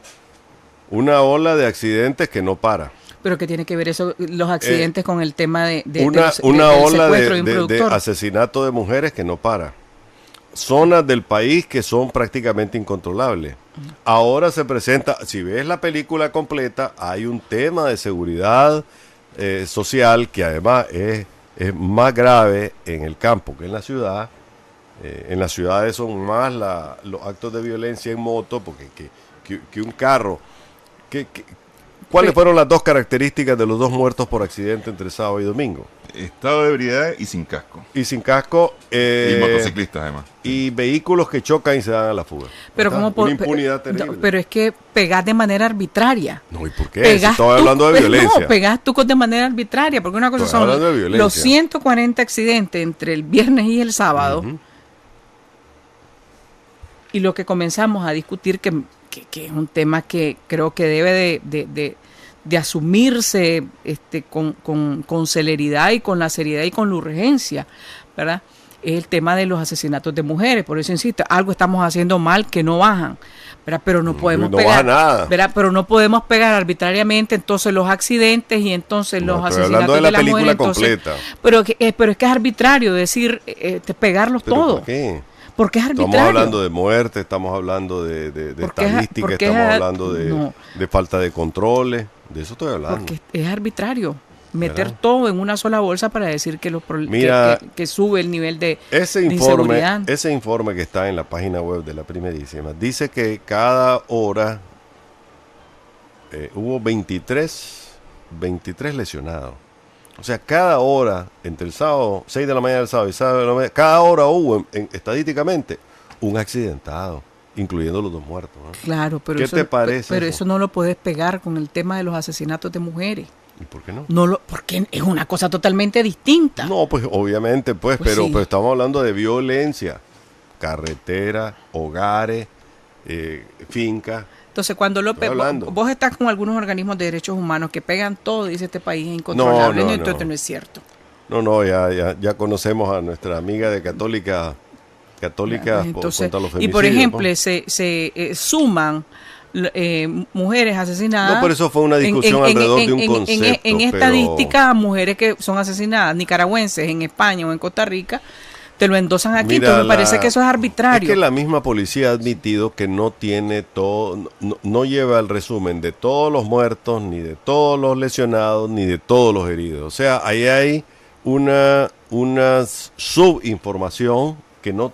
Una ola de accidentes que no para. Pero que tiene que ver eso, los accidentes con el tema de una ola secuestro de un productor. De asesinato de mujeres que no para. zonas del país que son prácticamente incontrolables. Ahora se presenta, si ves la película completa, hay un tema de seguridad social que además es más grave en el campo que en la ciudad. En las ciudades son más los actos de violencia en moto, porque que un carro. ¿Cuáles fueron las 2 características de los 2 muertos por accidente entre sábado y domingo? Estado de ebriedad y sin casco. Y sin casco. Y motociclistas además. Y vehículos que chocan y se dan a la fuga. Pero una impunidad terrible. Pero es que pegás de manera arbitraria. No, ¿y por qué? Si estoy hablando de violencia. No, pegás tú de manera arbitraria, porque una cosa son los 140 accidentes entre el viernes y el sábado. Y lo que comenzamos a discutir, que es un tema que creo que debe de asumirse con celeridad y con la seriedad y con la urgencia, ¿verdad? Es el tema de los asesinatos de mujeres. Por eso insisto, algo estamos haciendo mal que no bajan, ¿verdad? Pero no podemos pegar nada, ¿verdad? Pero no podemos pegar arbitrariamente entonces los accidentes y entonces los asesinatos de la mujer. Completa. Pero es que es arbitrario decir pegarlos todos. ¿Por qué? Porque es arbitrario. Estamos hablando de muerte, estamos hablando de estadística, estamos hablando de falta de controles, de eso estoy hablando. Porque es arbitrario meter todo en una sola bolsa para decir que que sube el nivel de inseguridad. Ese informe que está en la página web de la Primerísima dice que cada hora hubo 23 lesionados. O sea, cada hora, entre el sábado, 6 de la mañana del sábado y sábado de la mañana, cada hora hubo, estadísticamente, un accidentado, incluyendo los 2 muertos, ¿no? Claro, pero ¿Qué te parece? Pero eso no lo puedes pegar con el tema de los asesinatos de mujeres. ¿Y por qué no? Porque es una cosa totalmente distinta. No, pues obviamente, pero sí. Pero estamos hablando de violencia, carretera, hogares, fincas. Entonces, cuando vos estás con algunos organismos de derechos humanos que pegan todo, dice este país es incontrolable, entonces no es cierto. No, ya conocemos a nuestra amiga de Católica contra los femicidios. Y por ejemplo, se suman mujeres asesinadas. No, por eso fue una discusión alrededor de un concepto. En estadística, mujeres que son asesinadas, nicaragüenses en España o en Costa Rica, te lo endosan aquí. Entonces me parece que eso es arbitrario. Es que la misma policía ha admitido que no tiene todo, no lleva el resumen de todos los muertos, ni de todos los lesionados, ni de todos los heridos. O sea, ahí hay una subinformación que no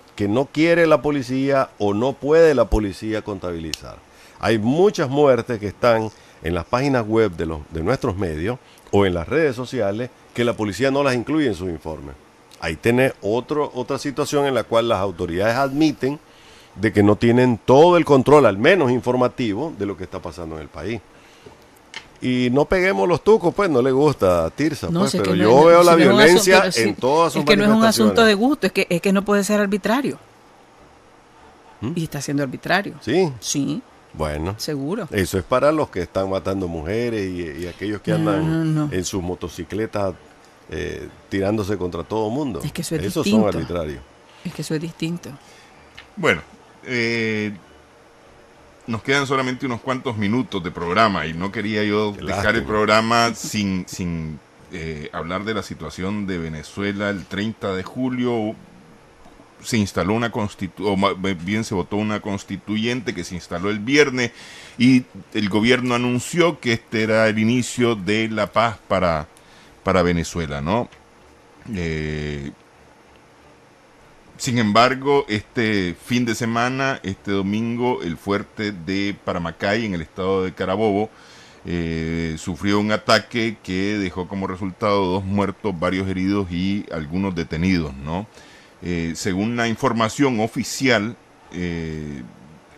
quiere la policía o no puede la policía contabilizar. Hay muchas muertes que están en las páginas web de nuestros medios o en las redes sociales que la policía no las incluye en sus informes. Ahí tiene otra situación en la cual las autoridades admiten de que no tienen todo el control, al menos informativo, de lo que está pasando en el país. Y no peguemos los tucos, pues, no le gusta a Tirsa, pero yo veo la violencia en todas sus manifestaciones. Es que no es un asunto de gusto, es que no puede ser arbitrario. Y está siendo arbitrario. ¿Sí? Sí. Bueno. Seguro. Eso es para los que están matando mujeres y aquellos que andan en sus motocicletas tirándose contra todo el mundo. Es que eso es Esos distinto. son arbitrarios. Es que eso es distinto. Bueno, nos quedan solamente unos cuantos minutos de programa y no quería yo dejar el programa sin hablar de la situación de Venezuela. El 30 de julio se instaló una se votó una constituyente que se instaló el viernes y el gobierno anunció que este era el inicio de la paz para Venezuela, ¿no? Sin embargo, este fin de semana, este domingo, el fuerte de Paramacay, en el estado de Carabobo, sufrió un ataque que dejó como resultado 2 muertos, varios heridos y algunos detenidos, ¿no? Según la información oficial,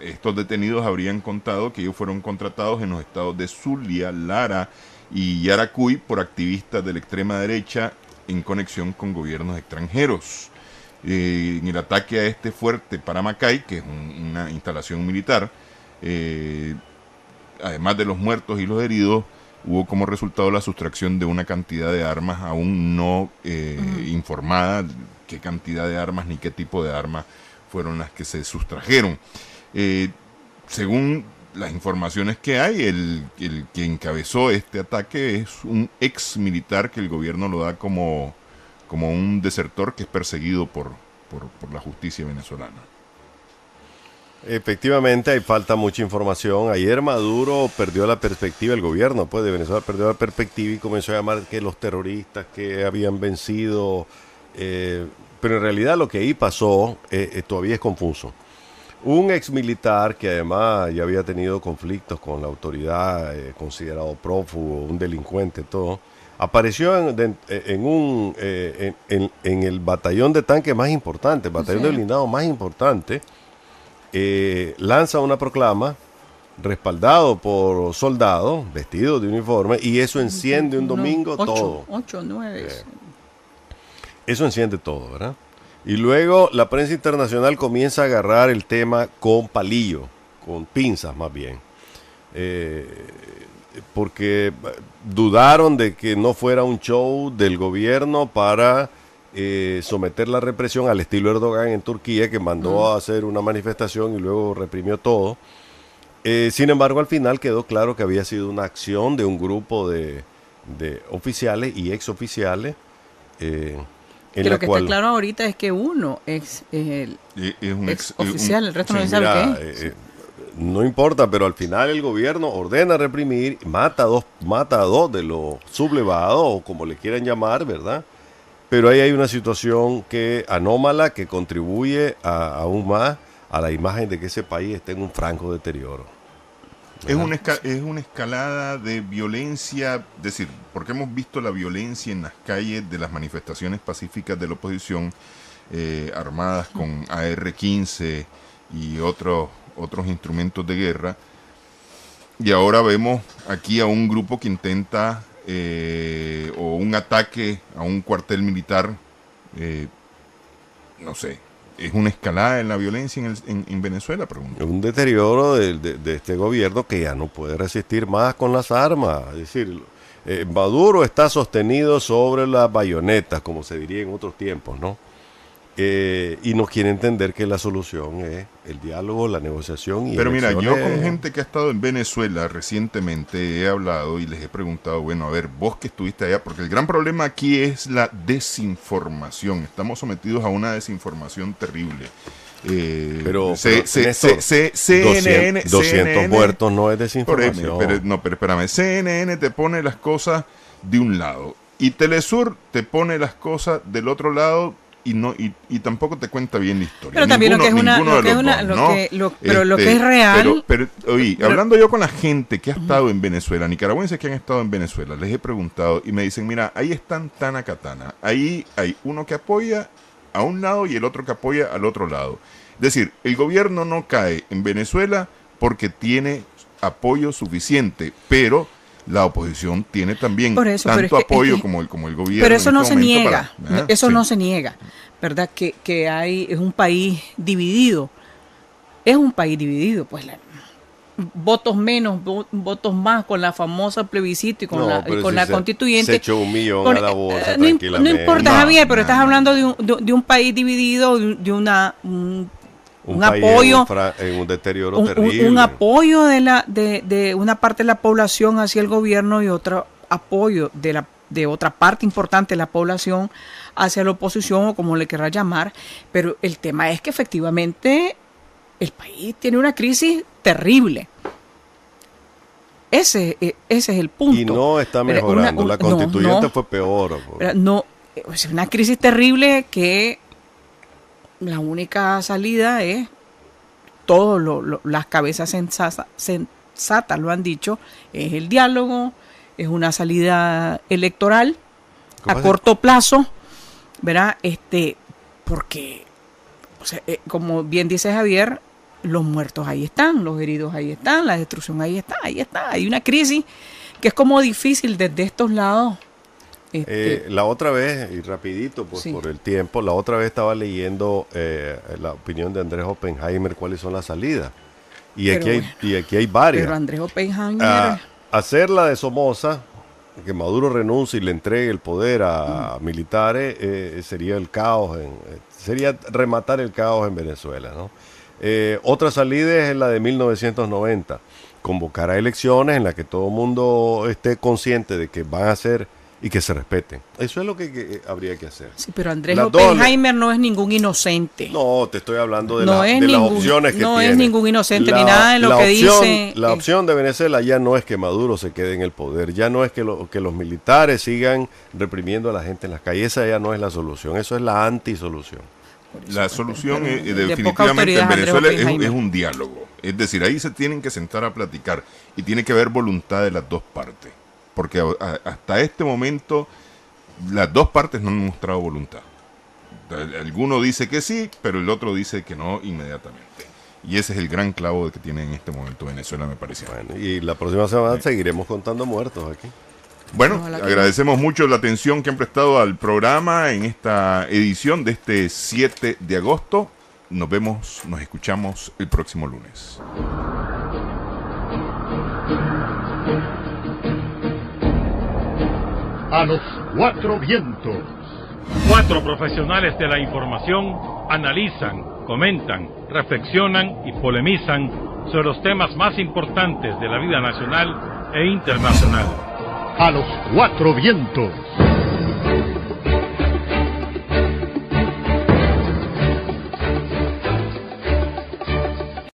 estos detenidos habrían contado que ellos fueron contratados en los estados de Zulia, Lara y Yaracuy por activistas de la extrema derecha en conexión con gobiernos extranjeros. En el ataque a este fuerte Paramacay, que es una instalación militar, además de los muertos y los heridos, hubo como resultado la sustracción de una cantidad de armas aún no informada, qué cantidad de armas ni qué tipo de armas fueron las que se sustrajeron. Según las informaciones que hay, el que encabezó este ataque es un ex militar que el gobierno lo da como un desertor que es perseguido por por la justicia venezolana. Efectivamente, hay falta mucha información. Ayer Maduro perdió la perspectiva, el gobierno pues, de Venezuela perdió la perspectiva y comenzó a llamar que los terroristas que habían vencido, pero en realidad lo que ahí pasó todavía es confuso. Un ex militar que además ya había tenido conflictos con la autoridad, considerado prófugo, un delincuente, todo, apareció en el batallón de tanques más importante, el batallón de blindado más importante. Lanza una proclama respaldado por soldados vestidos de uniforme y eso enciende un domingo todo. 8, 9. Eso enciende todo, ¿verdad? Y luego la prensa internacional comienza a agarrar el tema con palillo, con pinzas más bien. Porque dudaron de que no fuera un show del gobierno para someter la represión al estilo Erdogan en Turquía, que mandó a hacer una manifestación y luego reprimió todo. Sin embargo, al final quedó claro que había sido una acción de un grupo de oficiales y exoficiales. Que lo que está claro ahorita es que uno es el ex oficial, el resto no se sabe qué es. No importa, pero al final el gobierno ordena reprimir, mata a dos de los sublevados, o como le quieran llamar, ¿verdad? Pero ahí hay una situación anómala que contribuye aún más a la imagen de que ese país está en un franco deterioro. Es una escalada de violencia, es decir, porque hemos visto la violencia en las calles de las manifestaciones pacíficas de la oposición, armadas con AR-15 y otros instrumentos de guerra, y ahora vemos aquí a un grupo que intenta o un ataque a un cuartel militar, no sé, ¿es una escalada en la violencia en Venezuela? Pregunto. Es un deterioro de este gobierno que ya no puede resistir más con las armas. Es decir, Maduro está sostenido sobre las bayonetas, como se diría en otros tiempos, ¿no? Y no quiere entender que la solución es el diálogo, la negociación y pero mira, yo con gente que ha estado en Venezuela recientemente he hablado y les he preguntado, bueno, a ver, vos que estuviste allá, porque el gran problema aquí es la desinformación. Estamos sometidos a una desinformación terrible. Pero CNN 200 muertos no es desinformación. Pero espérame, CNN te pone las cosas de un lado y Telesur te pone las cosas del otro lado. Y tampoco te cuenta bien la historia. Pero también lo que es real. Pero hablando yo con la gente que ha estado en Venezuela, nicaragüenses que han estado en Venezuela, les he preguntado y me dicen, mira, ahí están Tana Katana. Ahí hay uno que apoya a un lado y el otro que apoya al otro lado. Es decir, el gobierno no cae en Venezuela porque tiene apoyo suficiente, pero la oposición tiene también tanto apoyo como el gobierno. Pero eso no se niega, no se niega, ¿verdad? Que es un país dividido. Es un país dividido, pues votos menos, votos más con la famosa plebiscito y con la constituyente. Se echó 1 millón a la bolsa tranquilamente. No importa, Javier, pero estás hablando de un país dividido, de un apoyo en un deterioro terrible. Un apoyo de una parte de la población hacia el gobierno y otro apoyo de otra parte importante de la población hacia la oposición o como le querrá llamar. Pero el tema es que efectivamente el país tiene una crisis terrible. Ese es el punto. Y no está mejorando. La constituyente fue peor. Es una crisis terrible que la única salida es, las cabezas sensatas lo han dicho, es el diálogo, es una salida electoral a corto plazo, ¿verdad? Porque, como bien dice Javier, los muertos ahí están, los heridos ahí están, la destrucción ahí está. Hay una crisis que es como difícil desde estos lados. La otra vez, y rapidito por el tiempo, la otra vez estaba leyendo la opinión de Andrés Oppenheimer, cuáles son las salidas. Y aquí hay varias. Pero Andrés Oppenheimer... hacer la de Somoza, que Maduro renuncie y le entregue el poder a militares, sería el caos, sería rematar el caos en Venezuela, ¿no? Otra salida es la de 1990, convocar a elecciones en las que todo el mundo esté consciente de que van a ser y que se respeten. Eso es lo que habría que hacer. Sí, pero Andrés Las Oppenheimer no es ningún inocente. No, te estoy hablando de, No de es las ningún- opciones que no tiene. es ningún inocente ni nada de lo que dice. La opción de Venezuela ya no es que Maduro se quede en el poder, ya no es que los militares sigan reprimiendo a la gente en las calles, esa ya no es la solución, eso es la antisolución. La solución pero de definitivamente poca autoridad, en Venezuela Andrés Oppenheimer. es un diálogo. Es decir, ahí se tienen que sentar a platicar y tiene que haber voluntad de las dos partes. Porque hasta este momento las dos partes no han mostrado voluntad. Alguno dice que sí, pero el otro dice que no inmediatamente. Y ese es el gran clavo que tiene en este momento Venezuela, me parece. Bueno, y la próxima semana seguiremos contando muertos aquí. Bueno, Ojalá que agradecemos mucho la atención que han prestado al programa en esta edición de este 7 de agosto. Nos vemos, nos escuchamos el próximo lunes. A los cuatro vientos. 4 profesionales de la información analizan, comentan, reflexionan y polemizan sobre los temas más importantes de la vida nacional e internacional. A los cuatro vientos.